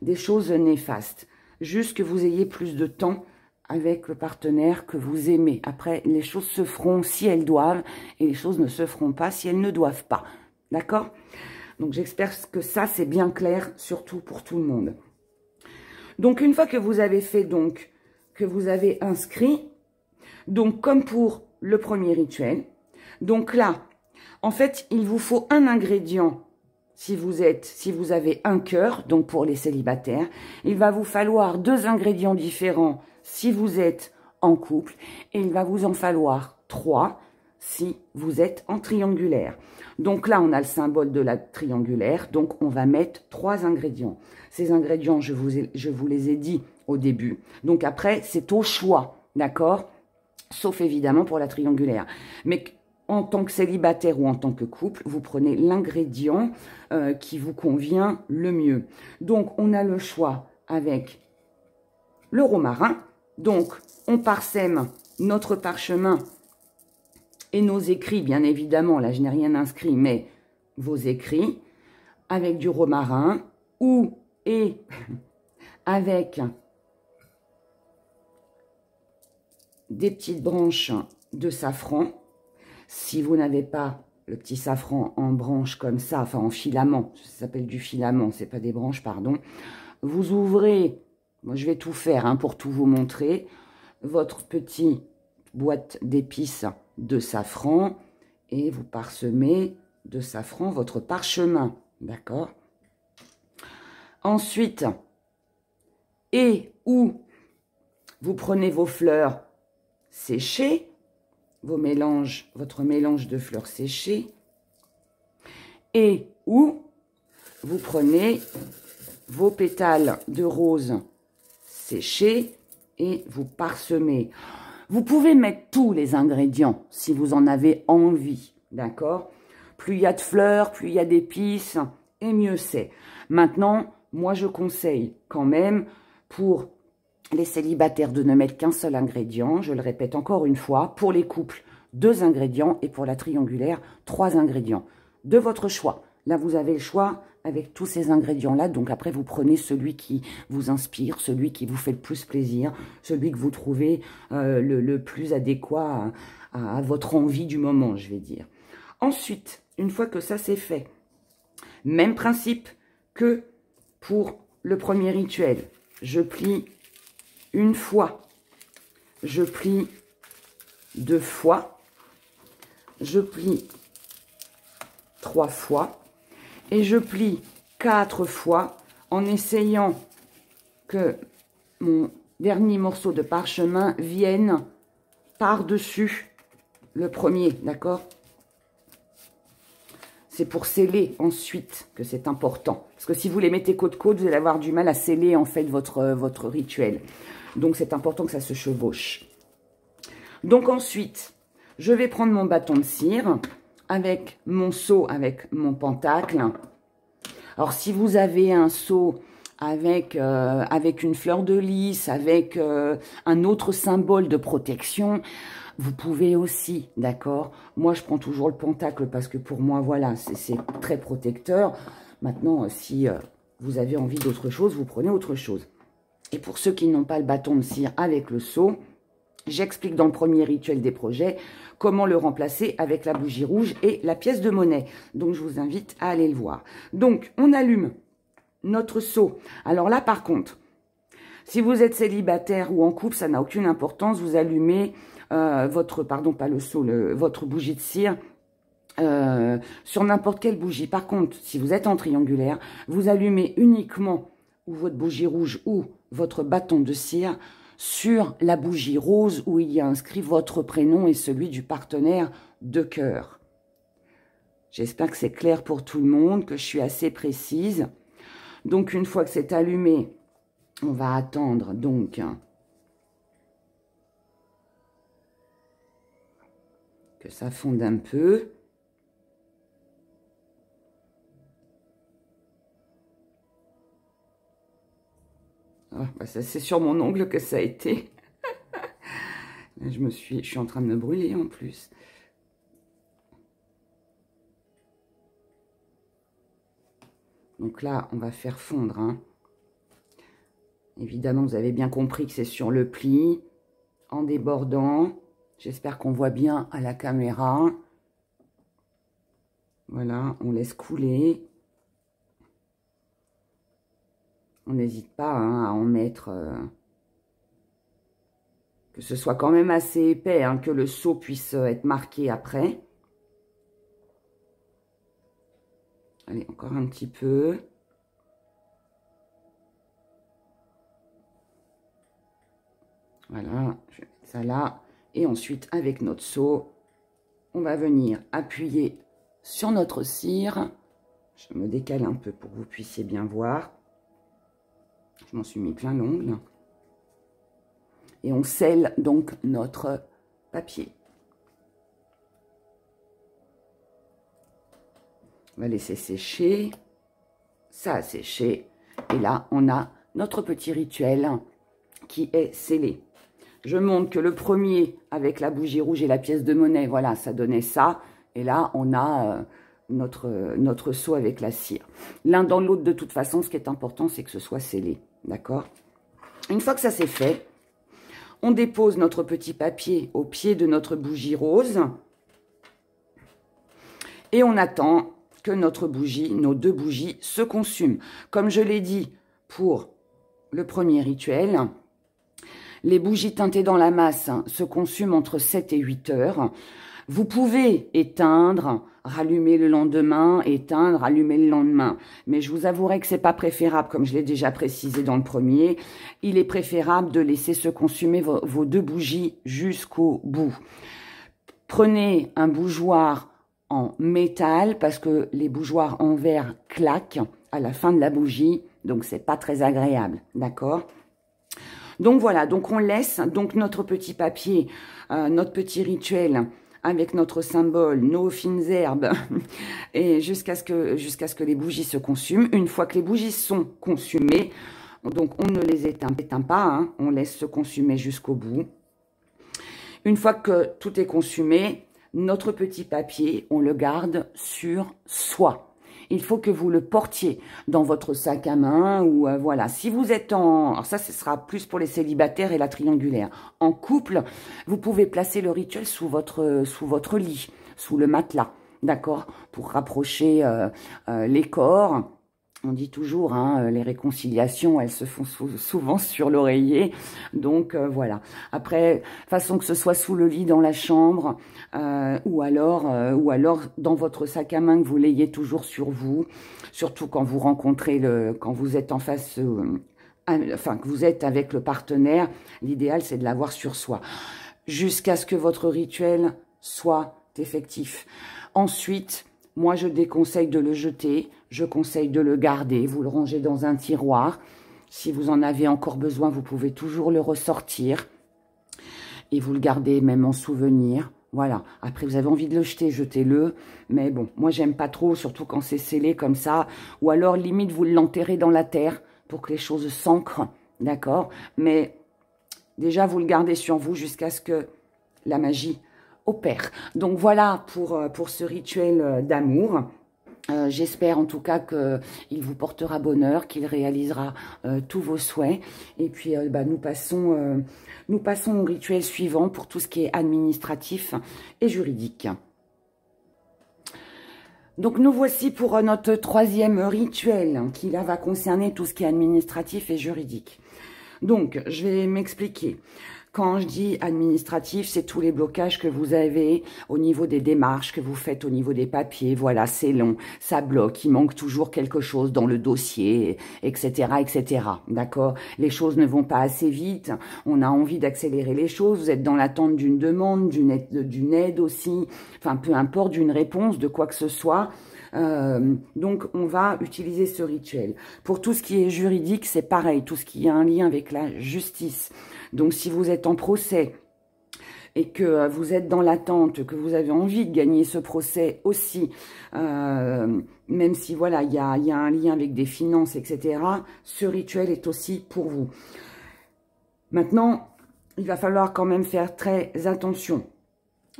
des choses néfastes. Juste que vous ayez plus de temps avec le partenaire que vous aimez. Après, les choses se feront si elles doivent et les choses ne se feront pas si elles ne doivent pas. D'accord? Donc, j'espère que ça, c'est bien clair, surtout pour tout le monde. Donc, une fois que vous avez fait, donc, que vous avez inscrit, donc, comme pour le premier rituel, donc là, en fait, il vous faut un ingrédient si vous avez un cœur, donc pour les célibataires. Il va vous falloir 2 ingrédients différents si vous êtes en couple, et il va vous en falloir 3 si vous êtes en triangulaire. Donc là, on a le symbole de la triangulaire, donc on va mettre 3 ingrédients. Ces ingrédients, je vous les ai dit au début. Donc après, c'est au choix, d'accord? Sauf évidemment pour la triangulaire. Mais en tant que célibataire ou en tant que couple, vous prenez l'ingrédient qui vous convient le mieux. Donc, on a le choix avec le romarin. Donc, on parsème notre parchemin et nos écrits, bien évidemment. Là, je n'ai rien inscrit, mais vos écrits avec du romarin et avec des petites branches de safran. Si vous n'avez pas le petit safran en branche comme ça, enfin en filament, ça s'appelle du filament, c'est pas des branches, pardon. Vous ouvrez, moi je vais tout faire hein, pour tout vous montrer, votre petite boîte d'épices de safran et vous parsemez de safran votre parchemin, d'accord? Ensuite, vous prenez vos fleurs séchées, votre mélange de fleurs séchées, et vous prenez vos pétales de rose séchés et vous parsemez. Vous pouvez mettre tous les ingrédients si vous en avez envie, d'accord? Plus il y a de fleurs, plus il y a d'épices, et mieux c'est. Maintenant, moi je conseille quand même pour les célibataires de ne mettre qu'un seul ingrédient. Je le répète encore une fois, pour les couples, 2 ingrédients et pour la triangulaire, 3 ingrédients. De votre choix. Là, vous avez le choix avec tous ces ingrédients-là. Donc après, vous prenez celui qui vous inspire, celui qui vous fait le plus plaisir, celui que vous trouvez le plus adéquat à votre envie du moment, je vais dire. Ensuite, une fois que ça c'est fait, même principe que pour le premier rituel. Je plie une fois, je plie 2 fois, je plie 3 fois et je plie 4 fois en essayant que mon dernier morceau de parchemin vienne par-dessus le premier, d'accord? C'est pour sceller ensuite que c'est important. Parce que si vous les mettez côte-côte, vous allez avoir du mal à sceller en fait votre rituel. Donc c'est important que ça se chevauche. Donc ensuite, je vais prendre mon bâton de cire avec mon seau, avec mon pentacle. Alors si vous avez un seau avec une fleur de lys, avec un autre symbole de protection, vous pouvez aussi, d'accord? Moi, je prends toujours le pentacle parce que pour moi, voilà, c'est très protecteur. Maintenant, si vous avez envie d'autre chose, vous prenez autre chose. Et pour ceux qui n'ont pas le bâton de cire avec le seau, j'explique dans le premier rituel des projets comment le remplacer avec la bougie rouge et la pièce de monnaie. Donc, je vous invite à aller le voir. Donc, on allume notre seau. Alors là, par contre, si vous êtes célibataire ou en couple, ça n'a aucune importance. Vous allumez votre bougie de cire sur n'importe quelle bougie. Par contre, si vous êtes en triangulaire, vous allumez uniquement ou votre bougie rouge ou votre bâton de cire sur la bougie rose où il y a inscrit votre prénom et celui du partenaire de cœur. J'espère que c'est clair pour tout le monde, que je suis assez précise. Donc, une fois que c'est allumé, on va attendre donc que ça fonde un peu. Ah, bah ça, c'est sur mon ongle que ça a été. Là, je suis en train de me brûler en plus. Donc là, on va faire fondre. Hein. Évidemment, vous avez bien compris que c'est sur le pli, en débordant. J'espère qu'on voit bien à la caméra. Voilà, on laisse couler. On n'hésite pas hein, à en mettre... que ce soit quand même assez épais, hein, que le seau puisse être marqué après. Allez, encore un petit peu. Voilà, je vais mettre ça là. Et ensuite, avec notre seau, on va venir appuyer sur notre cire. Je me décale un peu pour que vous puissiez bien voir. Je m'en suis mis plein l'ongle. Et on scelle donc notre papier. On va laisser sécher. Ça a séché. Et là, on a notre petit rituel qui est scellé. Je montre que le premier, avec la bougie rouge et la pièce de monnaie, voilà, ça donnait ça. Et là, on a notre seau avec la cire. L'un dans l'autre, de toute façon, ce qui est important, c'est que ce soit scellé. D'accord? Une fois que ça c'est fait, on dépose notre petit papier au pied de notre bougie rose. Et on attend que notre bougie, nos deux bougies, se consument. Comme je l'ai dit pour le premier rituel, les bougies teintées dans la masse se consument entre 7 et 8 heures. Vous pouvez éteindre, rallumer le lendemain, éteindre, rallumer le lendemain. Mais je vous avouerai que c'est pas préférable, comme je l'ai déjà précisé dans le premier. Il est préférable de laisser se consumer vos deux bougies jusqu'au bout. Prenez un bougeoir en métal, parce que les bougeoirs en verre claquent à la fin de la bougie, donc c'est pas très agréable, d'accord? Donc voilà, donc on laisse donc notre petit papier, notre petit rituel avec notre symbole, nos fines herbes, et jusqu'à ce que les bougies se consument. Une fois que les bougies sont consumées, donc on ne les éteint pas, hein, on laisse se consumer jusqu'au bout. Une fois que tout est consumé, notre petit papier, on le garde sur soi. Il faut que vous le portiez dans votre sac à main ou voilà. Si vous êtes en... Alors ça, ce sera plus pour les célibataires et la triangulaire. En couple, vous pouvez placer le rituel sous votre lit, sous le matelas, d'accord? Pour rapprocher les corps. On dit toujours, hein, les réconciliations, elles se font souvent sur l'oreiller. Donc, voilà. Après, façon que ce soit sous le lit dans la chambre ou alors dans votre sac à main, que vous l'ayez toujours sur vous. Surtout quand vous rencontrez, quand vous êtes en face, enfin, que vous êtes avec le partenaire. L'idéal, c'est de l'avoir sur soi. Jusqu'à ce que votre rituel soit effectif. Ensuite, moi, je déconseille de le jeter, je conseille de le garder, vous le rangez dans un tiroir. Si vous en avez encore besoin, vous pouvez toujours le ressortir et vous le gardez même en souvenir. Voilà, après vous avez envie de le jeter, jetez-le. Mais bon, moi j'aime pas trop, surtout quand c'est scellé comme ça. Ou alors limite vous l'enterrez dans la terre pour que les choses s'ancrent, d'accord? Mais déjà vous le gardez sur vous jusqu'à ce que la magie opère. Donc voilà pour ce rituel d'amour. J'espère en tout cas qu'il vous portera bonheur, qu'il réalisera tous vos souhaits. Et puis nous passons au rituel suivant pour tout ce qui est administratif et juridique. Donc nous voici pour notre troisième rituel qui là va concerner tout ce qui est administratif et juridique. Donc je vais m'expliquer. Quand je dis administratif, c'est tous les blocages que vous avez au niveau des démarches que vous faites au niveau des papiers. Voilà, c'est long, ça bloque, il manque toujours quelque chose dans le dossier, etc., etc. D'accord? Les choses ne vont pas assez vite, on a envie d'accélérer les choses, vous êtes dans l'attente d'une demande, d'une aide aussi, enfin peu importe, d'une réponse, de quoi que ce soit. Donc, on va utiliser ce rituel. Pour tout ce qui est juridique, c'est pareil, tout ce qui a un lien avec la justice. Donc, si vous êtes en procès et que vous êtes dans l'attente, que vous avez envie de gagner ce procès aussi, même si, voilà, il y a un lien avec des finances, etc., ce rituel est aussi pour vous. Maintenant, il va falloir quand même faire très attention.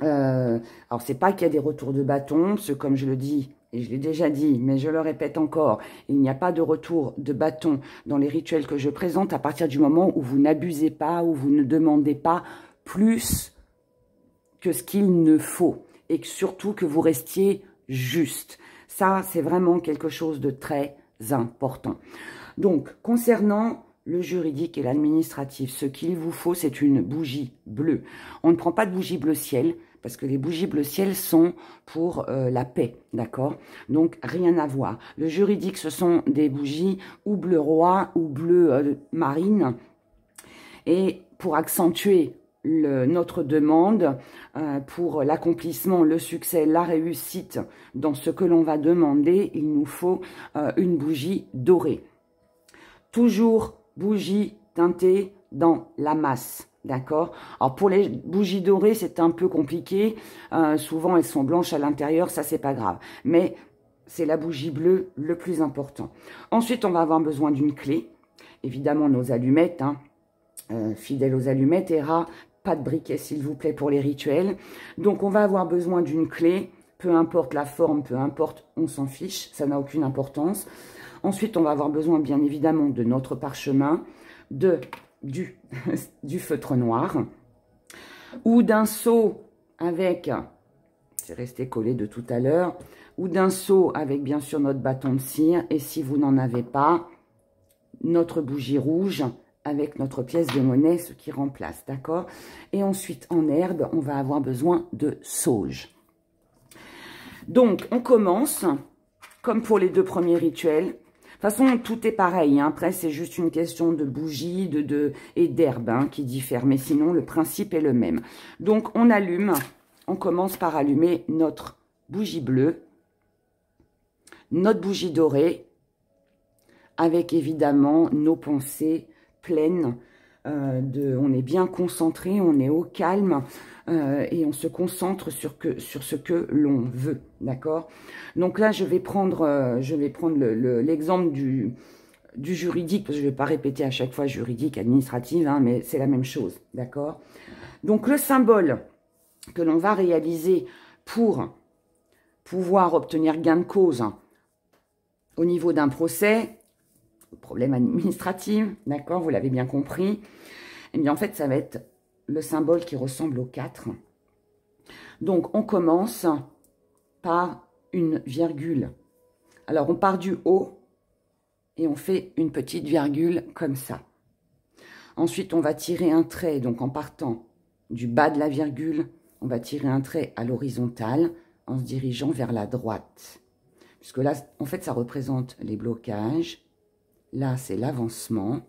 Alors, c'est pas qu'il y a des retours de bâton, parce que comme je le dis, et je l'ai déjà dit, mais je le répète encore, il n'y a pas de retour de bâton dans les rituels que je présente à partir du moment où vous n'abusez pas, où vous ne demandez pas plus que ce qu'il ne faut. Et surtout que vous restiez juste. Ça, c'est vraiment quelque chose de très important. Donc, concernant le juridique et l'administratif, ce qu'il vous faut, c'est une bougie bleue. On ne prend pas de bougie bleu ciel, parce que les bougies bleu ciel sont pour la paix, d'accord? Donc, rien à voir. Le juridique, ce sont des bougies ou bleu roi ou bleu marine. Et pour accentuer notre demande, pour l'accomplissement, le succès, la réussite dans ce que l'on va demander, il nous faut une bougie dorée. Toujours bougie teintée dans la masse. D'accord? Alors, pour les bougies dorées, c'est un peu compliqué. Souvent, elles sont blanches à l'intérieur. Ça, c'est pas grave. Mais c'est la bougie bleue le plus important. Ensuite, on va avoir besoin d'une clé. Évidemment, nos allumettes, hein, fidèles aux allumettes. Héra, pas de briquet, s'il vous plaît, pour les rituels. Donc, on va avoir besoin d'une clé. Peu importe la forme, peu importe, on s'en fiche. Ça n'a aucune importance. Ensuite, on va avoir besoin, bien évidemment, de notre parchemin, du feutre noir ou d'un seau avec, c'est resté collé de tout à l'heure, ou d'un seau avec bien sûr notre bâton de cire, et si vous n'en avez pas, notre bougie rouge avec notre pièce de monnaie, ce qui remplace, d'accord? Et ensuite, en herbe, on va avoir besoin de sauge. Donc, on commence, comme pour les 2 premiers rituels. De toute façon, tout est pareil, hein. Après, c'est juste une question de bougie et d'herbe, hein, qui diffère. Mais sinon, le principe est le même. Donc, on allume. On commence par allumer notre bougie bleue, notre bougie dorée, avec évidemment nos pensées pleines. On est bien concentré, on est au calme et on se concentre sur ce que l'on veut, d'accord? Donc là, je vais prendre l'exemple du juridique, parce que je ne vais pas répéter à chaque fois juridique, administrative, hein, mais c'est la même chose, d'accord? Donc le symbole que l'on va réaliser pour pouvoir obtenir gain de cause au niveau d'un procès, problème administratif, d'accord, vous l'avez bien compris, eh bien en fait ça va être le symbole qui ressemble au 4. Donc on commence par une virgule. Alors on part du haut et on fait une petite virgule comme ça. Ensuite on va tirer un trait, donc en partant du bas de la virgule, on va tirer un trait à l'horizontale en se dirigeant vers la droite. Puisque là, en fait, ça représente les blocages. Là, c'est l'avancement.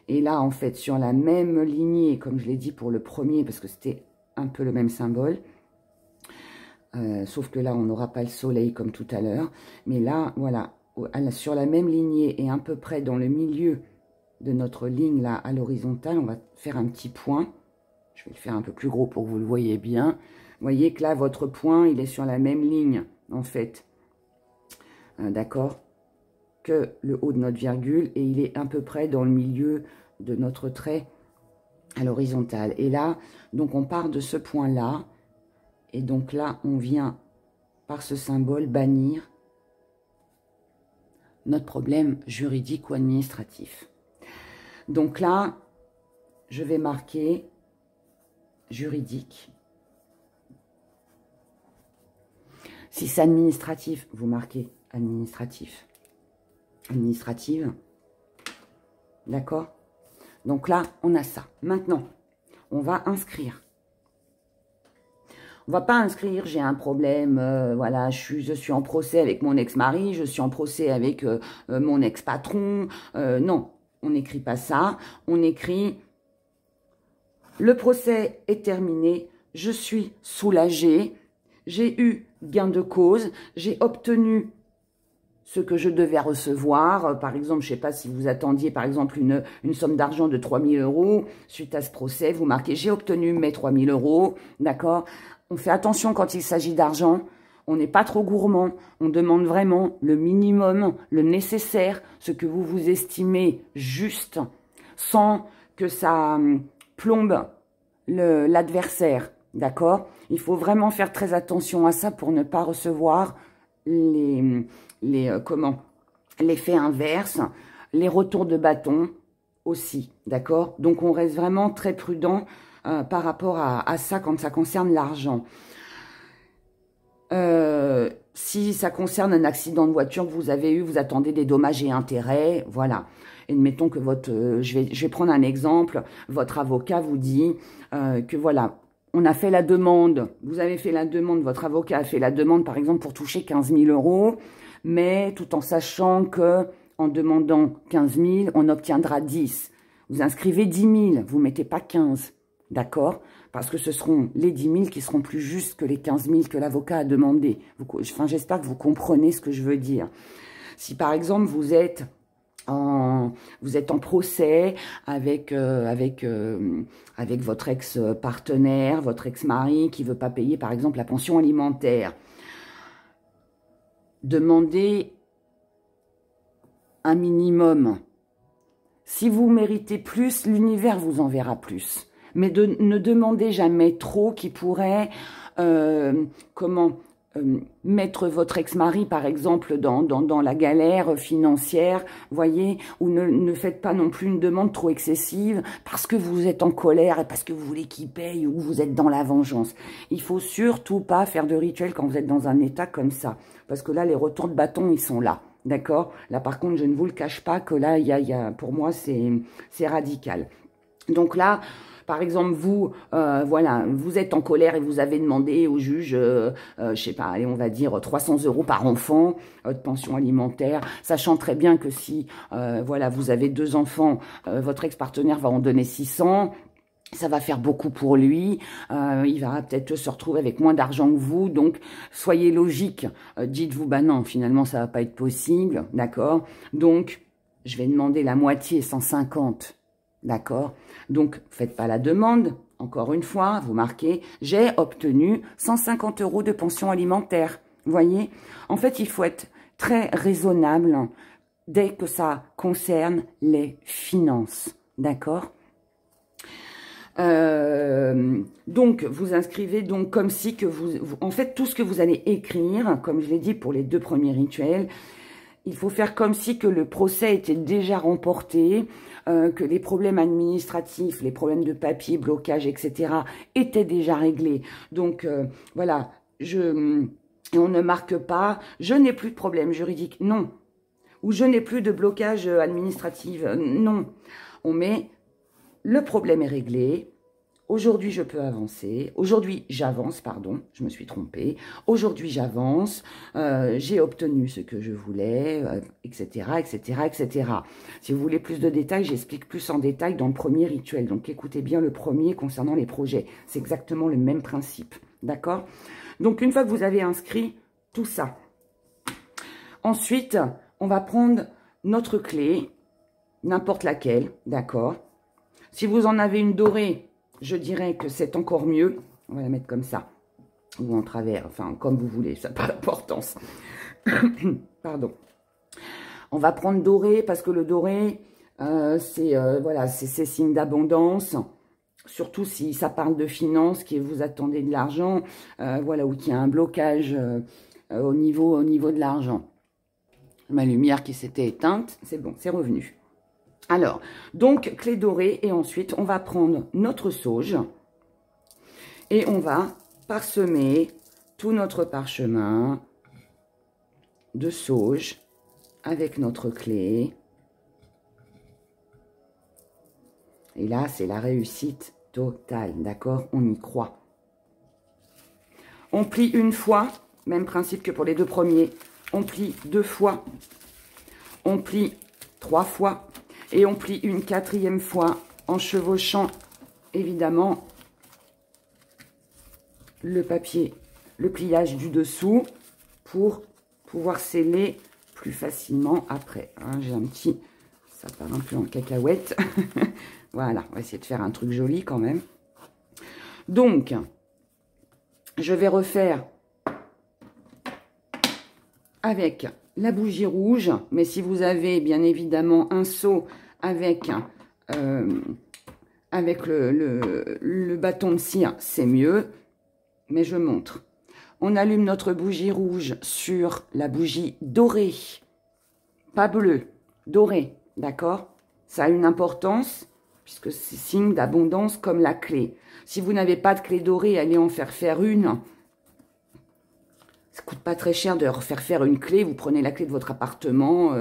Et là, en fait, sur la même lignée, comme je l'ai dit pour le premier, parce que c'était un peu le même symbole, sauf que là, on n'aura pas le soleil comme tout à l'heure. Mais là, voilà, sur la même lignée et à peu près dans le milieu de notre ligne, là, à l'horizontale, on va faire un petit point. Je vais le faire un peu plus gros pour que vous le voyez bien. Vous voyez que là, votre point, il est sur la même ligne, en fait. D'accord, que le haut de notre virgule, et il est à peu près dans le milieu de notre trait à l'horizontale. Et là, donc on part de ce point-là, et donc là, on vient, par ce symbole, bannir notre problème juridique ou administratif. Donc là, je vais marquer juridique. Si c'est administratif, vous marquez administratif. Administrative. D'accord? Donc là, on a ça. Maintenant, on va inscrire. On va pas inscrire, j'ai un problème, voilà, je suis en procès avec mon ex-mari, je suis en procès avec mon ex-patron. Non, on n'écrit pas ça. On écrit, le procès est terminé, je suis soulagée, j'ai eu gain de cause, j'ai obtenu ce que je devais recevoir. Par exemple, je ne sais pas si vous attendiez, par exemple, une somme d'argent de 3 000 €. Suite à ce procès, vous marquez « J'ai obtenu mes 3 000 €. » D'accord? On fait attention quand il s'agit d'argent. On n'est pas trop gourmand. On demande vraiment le minimum, le nécessaire, ce que vous vous estimez juste, sans que ça plombe l'adversaire. D'accord? Il faut vraiment faire très attention à ça pour ne pas recevoir l'effet inverse, les retours de bâton aussi, d'accord? Donc, on reste vraiment très prudent par rapport à ça quand ça concerne l'argent. Si ça concerne un accident de voiture que vous avez eu, vous attendez des dommages et intérêts, voilà. Et admettons que je vais prendre un exemple, votre avocat vous dit que voilà, on a fait la demande, vous avez fait la demande, votre avocat a fait la demande par exemple pour toucher 15 000 €, mais tout en sachant que en demandant 15 000, on obtiendra 10. Vous inscrivez 10 000, vous ne mettez pas 15, d'accord? Parce que ce seront les 10 000 qui seront plus justes que les 15 000 que l'avocat a demandé. Enfin, j'espère que vous comprenez ce que je veux dire. Si par exemple vous êtes en procès avec votre ex-partenaire, votre ex-mari qui ne veut pas payer par exemple la pension alimentaire, demandez un minimum. Si vous méritez plus, l'univers vous enverra plus. Mais ne demandez jamais trop qui pourrait, mettre votre ex-mari, par exemple, dans la galère financière, voyez, ou ne faites pas non plus une demande trop excessive parce que vous êtes en colère et parce que vous voulez qu'il paye ou vous êtes dans la vengeance. Il faut surtout pas faire de rituel quand vous êtes dans un état comme ça, parce que là, les retours de bâton, ils sont là. D'accord? Là, par contre, je ne vous le cache pas que là, pour moi, c'est radical. Donc là, par exemple, vous, voilà, vous êtes en colère et vous avez demandé au juge, je sais pas, allez, on va dire 300 € par enfant de pension alimentaire, sachant très bien que si, voilà, vous avez 2 enfants, votre ex-partenaire va en donner 600. Ça va faire beaucoup pour lui, il va peut-être se retrouver avec moins d'argent que vous, donc soyez logique, dites-vous, bah non, finalement ça va pas être possible, d'accord? Donc, je vais demander la moitié, 150, d'accord? Donc, faites pas la demande, encore une fois, vous marquez, j'ai obtenu 150 € de pension alimentaire, vous voyez? En fait, il faut être très raisonnable dès que ça concerne les finances, d'accord? Donc, vous inscrivez donc comme si que en fait, tout ce que vous allez écrire, comme je l'ai dit pour les 2 premiers rituels, il faut faire comme si que le procès était déjà remporté, que les problèmes administratifs, les problèmes de papier, blocage, etc. étaient déjà réglés. Donc, voilà, on ne marque pas « je n'ai plus de problème juridique », non. Ou « je n'ai plus de blocage administratif », non. On met le problème est réglé. Aujourd'hui, je peux avancer. Aujourd'hui, j'avance, pardon, je me suis trompée. Aujourd'hui, j'avance. J'ai obtenu ce que je voulais, etc., etc., etc. Si vous voulez plus de détails, j'explique plus en détail dans le premier rituel. Donc, écoutez bien le premier concernant les projets. C'est exactement le même principe. D'accord? Donc, une fois que vous avez inscrit tout ça, ensuite, on va prendre notre clé, n'importe laquelle, d'accord? Si vous en avez une dorée, je dirais que c'est encore mieux. On va la mettre comme ça. Ou en travers, enfin, comme vous voulez, ça n'a pas d'importance. Pardon. On va prendre doré, parce que le doré, voilà, c'est signe d'abondance. Surtout si ça parle de finances, que vous attendez de l'argent, voilà, ou qu'il y a un blocage au niveau de l'argent. Ma lumière qui s'était éteinte, c'est bon, c'est revenu. Alors, donc, clé dorée, et ensuite, on va prendre notre sauge et on va parsemer tout notre parchemin de sauge avec notre clé. Et là, c'est la réussite totale, d'accord? On y croit. On plie une fois, même principe que pour les 2 premiers. On plie 2 fois, on plie 3 fois. Et on plie une 4e fois en chevauchant, évidemment, le papier, le pliage du dessous pour pouvoir sceller plus facilement après. Hein, j'ai un petit... Ça part un peu en cacahuète. Voilà, on va essayer de faire un truc joli quand même. Donc, je vais refaire avec la bougie rouge, mais si vous avez bien évidemment un seau avec le bâton de cire, c'est mieux, mais je montre. On allume notre bougie rouge sur la bougie dorée, pas bleue, dorée, d'accord? Ça a une importance, puisque c'est signe d'abondance comme la clé. Si vous n'avez pas de clé dorée, allez en faire une. Ça coûte pas très cher de refaire faire une clé. Vous prenez la clé de votre appartement,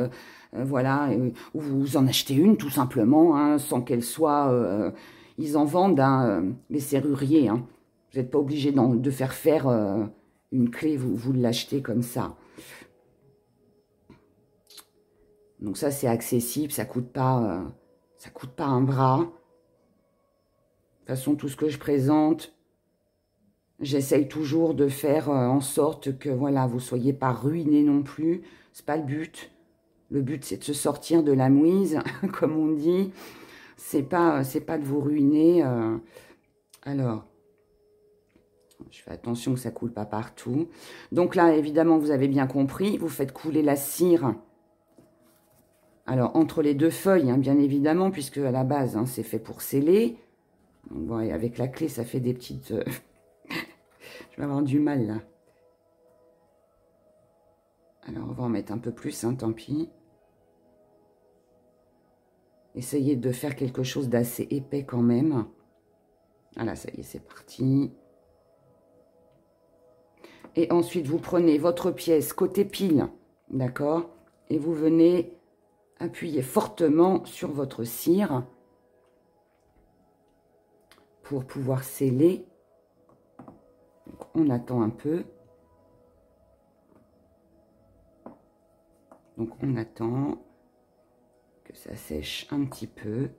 voilà, ou vous en achetez une tout simplement, hein, sans qu'elle soit... ils en vendent, hein, les serruriers. Hein. Vous n'êtes pas obligé de faire une clé, vous l'achetez comme ça. Donc ça, c'est accessible, ça coûte pas un bras. De toute façon, tout ce que je présente... J'essaye toujours de faire en sorte que, voilà, vous ne soyez pas ruinés non plus. Ce n'est pas le but. Le but, c'est de se sortir de la mouise, comme on dit. C'est pas de vous ruiner. Alors, Je fais attention que ça ne coule pas partout. Donc là, évidemment, vous avez bien compris. Vous faites couler la cire. Alors, entre les deux feuilles, hein, bien évidemment, puisque à la base, hein, c'est fait pour sceller. Donc, bon, et avec la clé, ça fait des petites... Je vais avoir du mal, là. Alors, on va en mettre un peu plus, hein, tant pis. Essayez de faire quelque chose d'assez épais quand même. Voilà, ça y est, c'est parti. Et ensuite, vous prenez votre pièce côté pile, d'accord? Et vous venez appuyer fortement sur votre cire pour pouvoir sceller. Donc, on attend un peu. Donc, on attend que ça sèche un petit peu.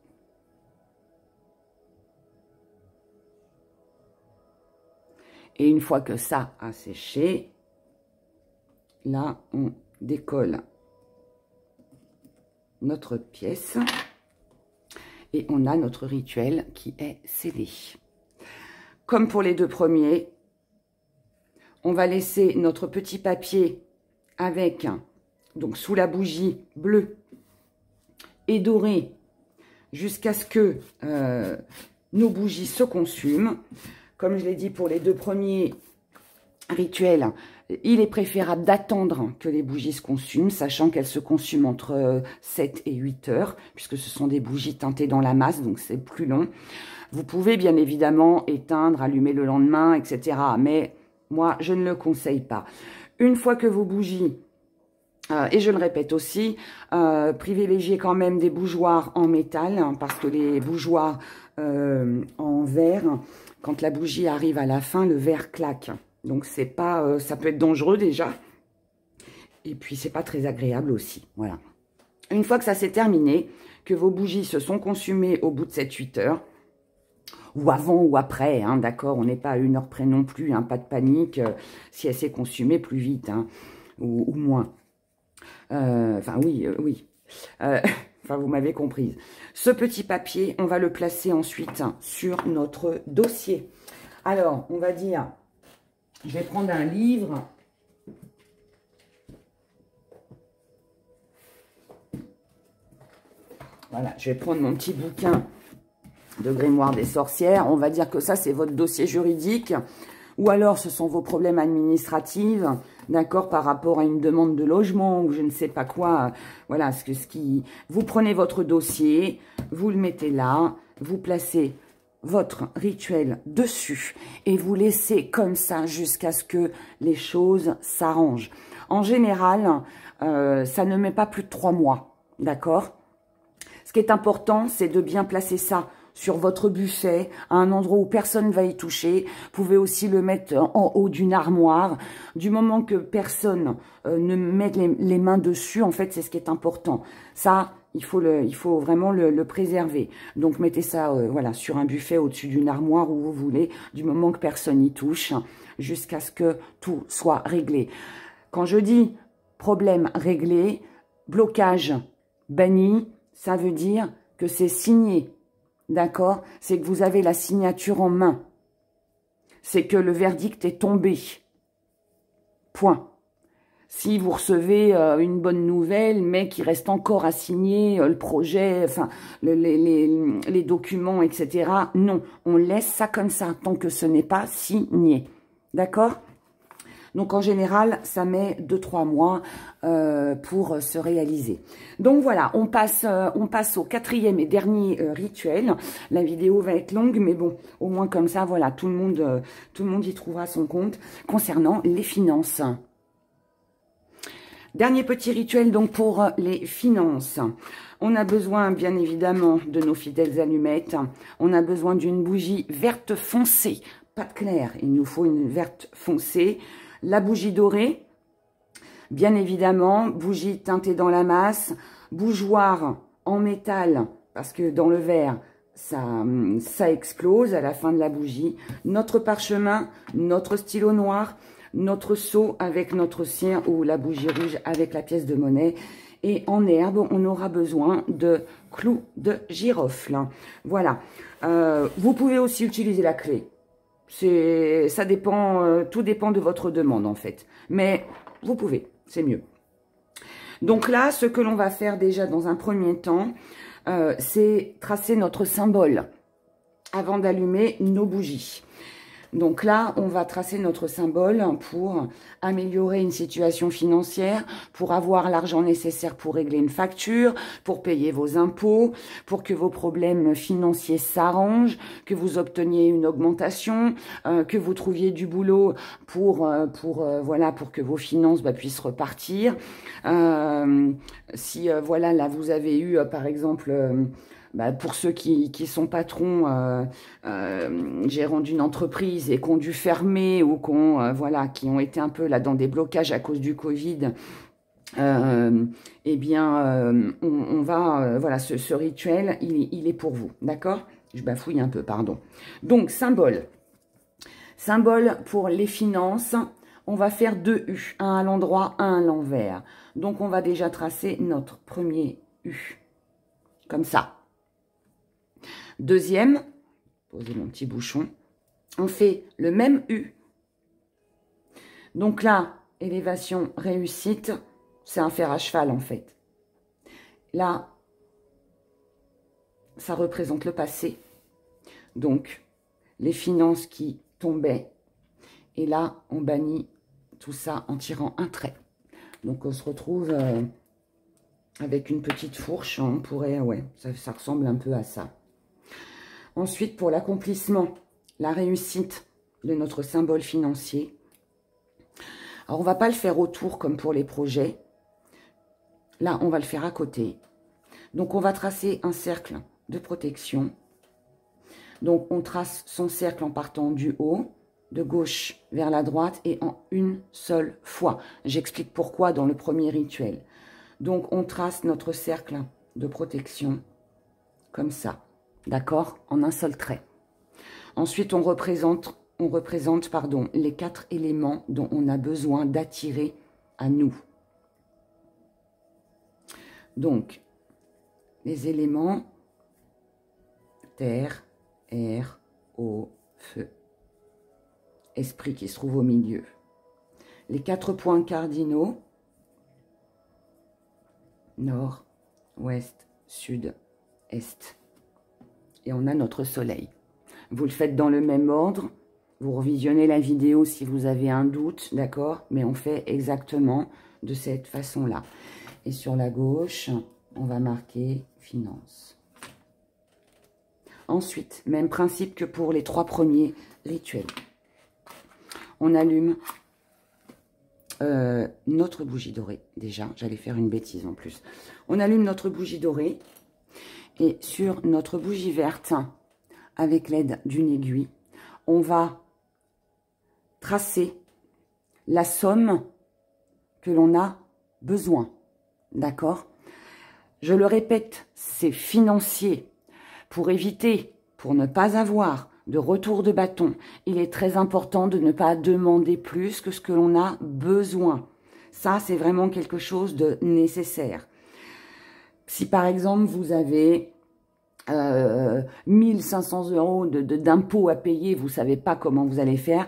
Et une fois que ça a séché, là, on décolle notre pièce et on a notre rituel qui est scellé. Comme pour les deux premiers, on va laisser notre petit papier avec, donc sous la bougie bleue et dorée, jusqu'à ce que nos bougies se consument. Comme je l'ai dit pour les deux premiers rituels, il est préférable d'attendre que les bougies se consument, sachant qu'elles se consument entre 7 et 8 heures, puisque ce sont des bougies teintées dans la masse, donc c'est plus long. Vous pouvez bien évidemment éteindre, allumer le lendemain, etc. Mais moi, je ne le conseille pas. Une fois que vos bougies, et je le répète aussi, privilégiez quand même des bougeoirs en métal, hein, parce que les bougeoirs en verre, quand la bougie arrive à la fin, le verre claque. Donc c'est pas, ça peut être dangereux déjà. Et puis c'est pas très agréable aussi. Voilà. Une fois que ça s'est terminé, que vos bougies se sont consumées au bout de 7-8 heures, ou avant ou après, hein, d'accord, on n'est pas à 1 heure près non plus, hein, pas de panique, si elle s'est consumée plus vite, hein, ou moins. Enfin oui, oui. Enfin, vous m'avez comprise. Ce petit papier, on va le placer ensuite sur notre dossier. Alors, on va dire, je vais prendre un livre. Voilà, je vais prendre mon petit bouquin de Grimoire des sorcières. On va dire que ça, c'est votre dossier juridique. Ou alors, ce sont vos problèmes administratifs, d'accord, par rapport à une demande de logement ou je ne sais pas quoi. Voilà, vous prenez votre dossier, vous le mettez là, vous placez votre rituel dessus et vous laissez comme ça jusqu'à ce que les choses s'arrangent. En général, ça ne met pas plus de 3 mois, d'accord? Ce qui est important, c'est de bien placer ça sur votre buffet, à un endroit où personne ne va y toucher. Vous pouvez aussi le mettre en haut d'une armoire. Du moment que personne ne met les mains dessus, en fait, c'est ce qui est important. Ça, il faut vraiment le préserver. Donc, mettez ça voilà, sur un buffet au-dessus d'une armoire où vous voulez, du moment que personne n'y touche, jusqu'à ce que tout soit réglé. Quand je dis problème réglé, blocage banni, ça veut dire que c'est signé. D'accord? C'est que vous avez la signature en main. C'est que le verdict est tombé. Point. Si vous recevez une bonne nouvelle, mais qu'il reste encore à signer le projet, enfin, les documents, etc. Non, on laisse ça comme ça, tant que ce n'est pas signé. D'accord? Donc, en général, ça met 2-3 mois pour se réaliser. Donc, voilà, on passe au 4e et dernier rituel. La vidéo va être longue, mais bon, au moins comme ça, voilà, tout le monde y trouvera son compte concernant les finances. Dernier petit rituel, donc, pour les finances. On a besoin, bien évidemment, de nos fidèles allumettes. On a besoin d'une bougie verte foncée, pas de clair. Il nous faut une verte foncée. La bougie dorée, bien évidemment, bougie teintée dans la masse, bougeoir en métal, parce que dans le verre, ça explose à la fin de la bougie. Notre parchemin, notre stylo noir, notre seau avec notre cire ou la bougie rouge avec la pièce de monnaie. Et en herbe, on aura besoin de clous de girofle. Voilà. Vous pouvez aussi utiliser la clé. Ça dépend, tout dépend de votre demande en fait. Mais vous pouvez, c'est mieux. Donc là, ce que l'on va faire déjà dans un premier temps, c'est tracer notre symbole avant d'allumer nos bougies. Donc là, on va tracer notre symbole pour améliorer une situation financière, pour avoir l'argent nécessaire pour régler une facture, pour payer vos impôts, pour que vos problèmes financiers s'arrangent, que vous obteniez une augmentation, que vous trouviez du boulot voilà, pour que vos finances puissent repartir. Voilà, là, vous avez eu, par exemple... pour ceux qui sont patrons, gérants d'une entreprise et qui ont dû fermer ou voilà, qui ont été un peu là dans des blocages à cause du Covid, eh bien, on va, voilà, ce rituel, il est pour vous, d'accord? Je bafouille un peu, pardon. Donc, symbole. Symbole pour les finances. On va faire 2 U, un à l'endroit, un à l'envers. Donc, on va déjà tracer notre premier U, comme ça. Deuxième, posez mon petit bouchon, on fait le même U. Donc là, élévation, réussite, c'est un fer à cheval en fait. Là, ça représente le passé. Donc, les finances qui tombaient. Et là, on bannit tout ça en tirant un trait. Donc, on se retrouve avec une petite fourche. On pourrait, ouais, ça ressemble un peu à ça. Ensuite, pour l'accomplissement, la réussite de notre symbole financier. Alors, on ne va pas le faire autour comme pour les projets. Là, on va le faire à côté. Donc, on va tracer un cercle de protection. Donc, on trace son cercle en partant du haut, de gauche vers la droite et en une seule fois. J'explique pourquoi dans le premier rituel. Donc, on trace notre cercle de protection comme ça. D'accord? En un seul trait. Ensuite, on représente les 4 éléments dont on a besoin d'attirer à nous. Donc, les éléments terre, air, eau, feu. Esprit qui se trouve au milieu. Les 4 points cardinaux, nord, ouest, sud, est. Et on a notre soleil. Vous le faites dans le même ordre. Vous revisionnez la vidéo si vous avez un doute, d'accord? Mais on fait exactement de cette façon-là. Et sur la gauche, on va marquer finance. Ensuite, même principe que pour les 3 premiers rituels. On allume notre bougie dorée. Déjà, j'allais faire une bêtise en plus. On allume notre bougie dorée. Et sur notre bougie verte, avec l'aide d'une aiguille, on va tracer la somme que l'on a besoin. D'accord? Je le répète, c'est financier. Pour éviter, pour ne pas avoir de retour de bâton, il est très important de ne pas demander plus que ce que l'on a besoin. Ça, c'est vraiment quelque chose de nécessaire. Si par exemple, vous avez 1500 € d'impôts à payer, vous ne savez pas comment vous allez faire,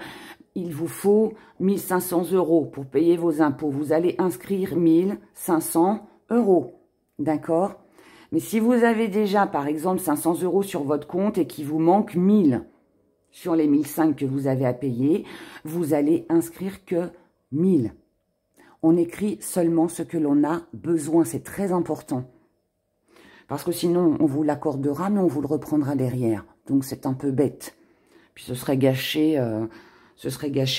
il vous faut 1500 € pour payer vos impôts. Vous allez inscrire 1500 €, d'accord? Mais si vous avez déjà, par exemple, 500 € sur votre compte et qu'il vous manque 1000 sur les 1500 que vous avez à payer, vous allez inscrire que 1000. On écrit seulement ce que l'on a besoin, c'est très important. Parce que sinon, on vous l'accordera, mais on vous le reprendra derrière. Donc, c'est un peu bête. Puis, ce serait gâcher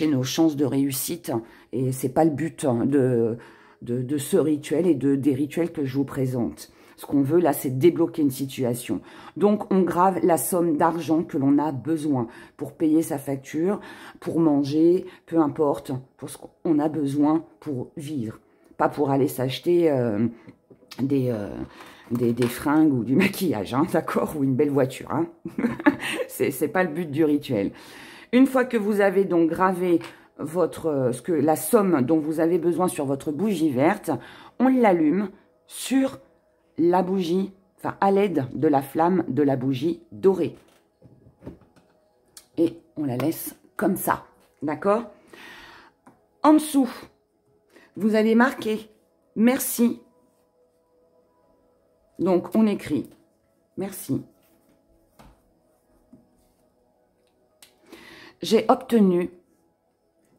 nos chances de réussite. Et c'est pas le but de ce rituel et des rituels que je vous présente. Ce qu'on veut, là, c'est débloquer une situation. Donc, on grave la somme d'argent que l'on a besoin pour payer sa facture, pour manger, peu importe, pour ce qu'on a besoin pour vivre. Pas pour aller s'acheter des fringues ou du maquillage, hein, d'accord, ou une belle voiture. Hein. C'est pas le but du rituel. Une fois que vous avez donc gravé la somme dont vous avez besoin sur votre bougie verte, on l'allume sur la bougie, enfin à l'aide de la flamme de la bougie dorée. Et on la laisse comme ça. D'accord? En dessous, vous allez marquer « Merci ». Donc, on écrit « Merci ». J'ai obtenu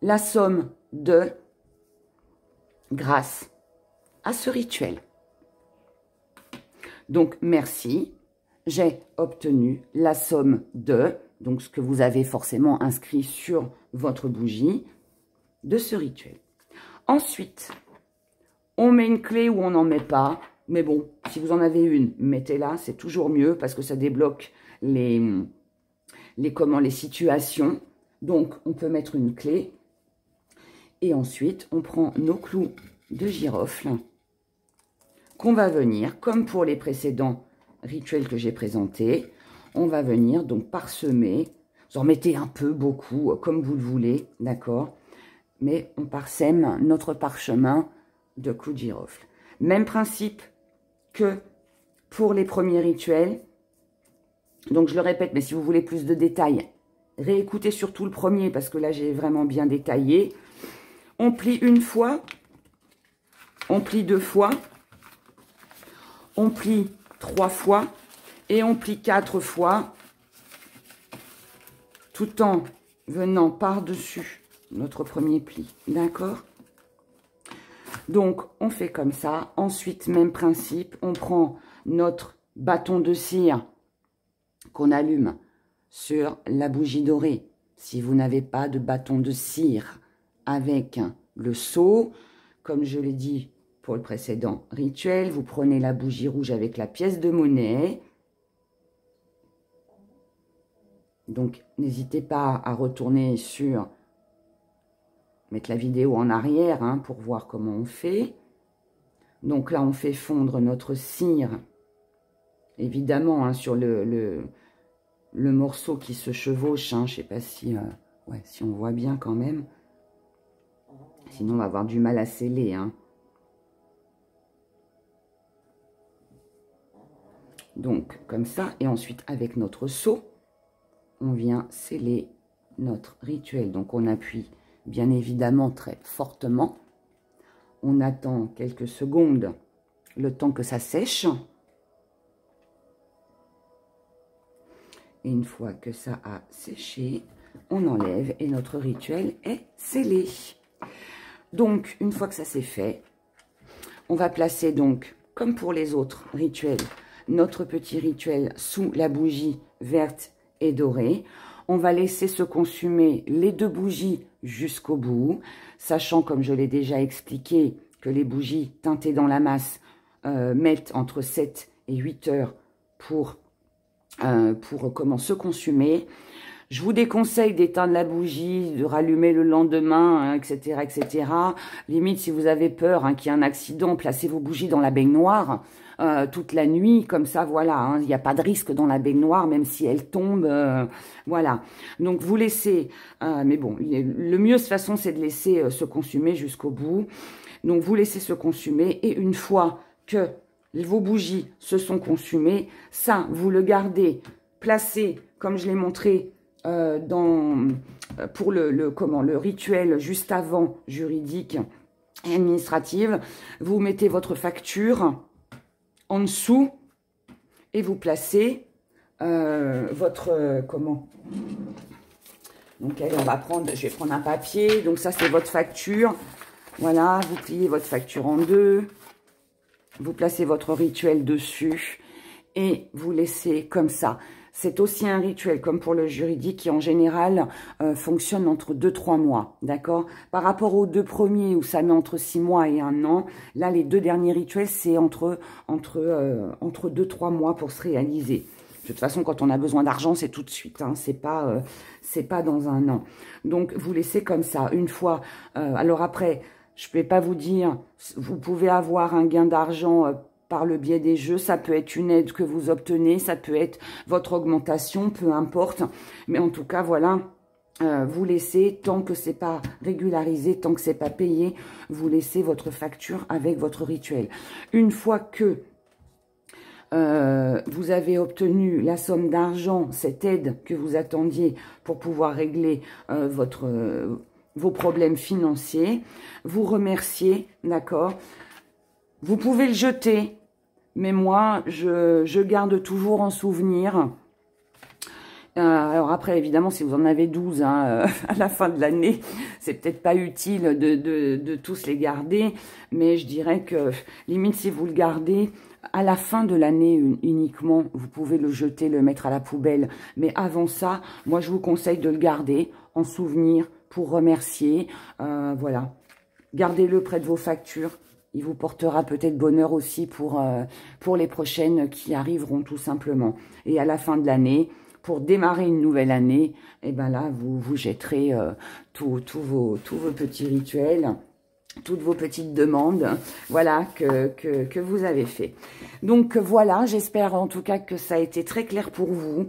la somme de grâce à ce rituel. Donc, merci. J'ai obtenu la somme de, donc ce que vous avez forcément inscrit sur votre bougie, de ce rituel. Ensuite, on met une clé ou on n'en met pas. Mais bon, si vous en avez une, mettez-la, c'est toujours mieux parce que ça débloque les situations. Donc, on peut mettre une clé. Et ensuite, on prend nos clous de girofle qu'on va venir, comme pour les précédents rituels que j'ai présentés, on va venir donc parsemer. Vous en mettez un peu, beaucoup, comme vous le voulez, d'accord? Mais on parsème notre parchemin de clous de girofle. Même principe que pour les premiers rituels. Donc, je le répète, mais si vous voulez plus de détails, réécoutez surtout le premier, parce que là, j'ai vraiment bien détaillé. On plie une fois, on plie 2 fois, on plie 3 fois et on plie 4 fois, tout en venant par-dessus notre premier pli. D'accord? Donc, on fait comme ça. Ensuite, même principe, on prend notre bâton de cire qu'on allume sur la bougie dorée. Si vous n'avez pas de bâton de cire avec le seau, comme je l'ai dit pour le précédent rituel, vous prenez la bougie rouge avec la pièce de monnaie. Donc, n'hésitez pas à retourner sur, mettre la vidéo en arrière hein, pour voir comment on fait. Donc là, on fait fondre notre cire, évidemment, hein, sur le morceau qui se chevauche. Hein, je ne sais pas si, ouais, si on voit bien quand même. Sinon, on va avoir du mal à sceller. Hein. Donc, comme ça. Et ensuite, avec notre seau, on vient sceller notre rituel. Donc, on appuie bien évidemment très fortement. On attend quelques secondes, le temps que ça sèche. Et une fois que ça a séché, on enlève et notre rituel est scellé. Donc, une fois que ça c'est fait, on va placer donc, comme pour les autres rituels, notre petit rituel sous la bougie verte et dorée. On va laisser se consumer les 2 bougies jusqu'au bout, sachant, comme je l'ai déjà expliqué, que les bougies teintées dans la masse mettent entre 7 et 8 heures pour comment se consumer. Je vous déconseille d'éteindre la bougie, de rallumer le lendemain, hein, etc., etc. Limite, si vous avez peur hein, qu'il y ait un accident, placez vos bougies dans la baignoire toute la nuit. Comme ça, voilà, hein, il n'y a pas de risque dans la baignoire, même si elle tombe. Voilà. Donc, vous laissez... mais bon, le mieux, de toute façon, c'est de laisser se consumer jusqu'au bout. Donc, vous laissez se consumer. Et une fois que vos bougies se sont consumées, ça, vous le gardez placé, comme je l'ai montré, pour le rituel juste avant juridique et administrative. Vous mettez votre facture en dessous et vous placez votre donc allez, on va prendre, je vais prendre un papier. Donc ça c'est votre facture. Voilà, vous pliez votre facture en 2. Vous placez votre rituel dessus et vous laissez comme ça. C'est aussi un rituel, comme pour le juridique, qui en général fonctionne entre 2-3 mois, d'accord? Par rapport aux 2 premiers, où ça met entre 6 mois et 1 an, là, les 2 derniers rituels, c'est entre 2-3 mois pour se réaliser. De toute façon, quand on a besoin d'argent, c'est tout de suite, hein, c'est pas dans 1 an. Donc, vous laissez comme ça, une fois. Alors après, je ne vais pas vous dire, vous pouvez avoir un gain d'argent par le biais des jeux, ça peut être une aide que vous obtenez, ça peut être votre augmentation, peu importe. Mais en tout cas, voilà, vous laissez, tant que c'est pas régularisé, tant que c'est pas payé, vous laissez votre facture avec votre rituel. Une fois que vous avez obtenu la somme d'argent, cette aide que vous attendiez pour pouvoir régler vos problèmes financiers. Vous remerciez, d'accord? Vous pouvez le jeter, mais moi, je garde toujours en souvenir. Alors après, évidemment, si vous en avez 12 hein, à la fin de l'année, c'est peut-être pas utile de tous les garder, mais je dirais que, limite, si vous le gardez, à la fin de l'année uniquement, vous pouvez le jeter, le mettre à la poubelle. Mais avant ça, moi, je vous conseille de le garder en souvenir pour remercier. Voilà, gardez-le près de vos factures. Il vous portera peut-être bonheur aussi pour les prochaines qui arriveront tout simplement. Et à la fin de l'année, pour démarrer une nouvelle année, et ben là, vous jetterez tous vos petits rituels, toutes vos petites demandes, voilà, que vous avez fait. Donc voilà, j'espère en tout cas que ça a été très clair pour vous,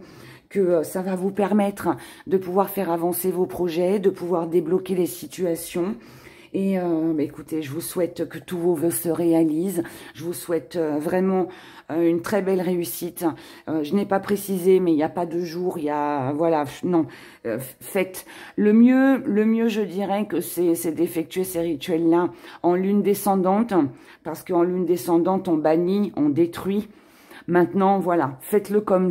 que ça va vous permettre de pouvoir faire avancer vos projets, de pouvoir débloquer les situations. Et écoutez, je vous souhaite que tous vos vœux se réalisent. Je vous souhaite vraiment une très belle réussite. Je n'ai pas précisé, mais il n'y a pas de jour. Il y a, voilà, non. Faites le mieux, je dirais que c'est d'effectuer ces rituels-là en lune descendante, parce qu'en lune descendante, on bannit, on détruit. Maintenant, voilà, faites-le comme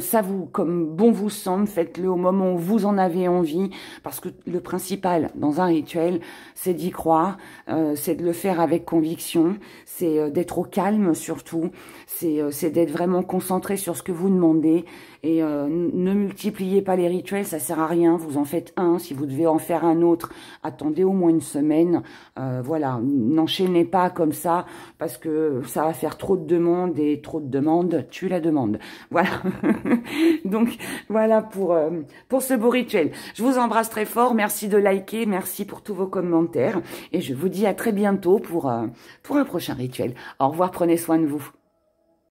bon vous semble, faites-le au moment où vous en avez envie, parce que le principal dans un rituel, c'est d'y croire, c'est de le faire avec conviction, c'est d'être au calme surtout, c'est d'être vraiment concentré sur ce que vous demandez, et ne multipliez pas les rituels, ça sert à rien, vous en faites un, si vous devez en faire un autre, attendez au moins une semaine, voilà, n'enchaînez pas comme ça, parce que ça va faire trop de demandes, et trop de demandes, tu la demande. Voilà. Donc, voilà pour ce beau rituel. Je vous embrasse très fort. Merci de liker. Merci pour tous vos commentaires. Et je vous dis à très bientôt pour un prochain rituel. Au revoir. Prenez soin de vous.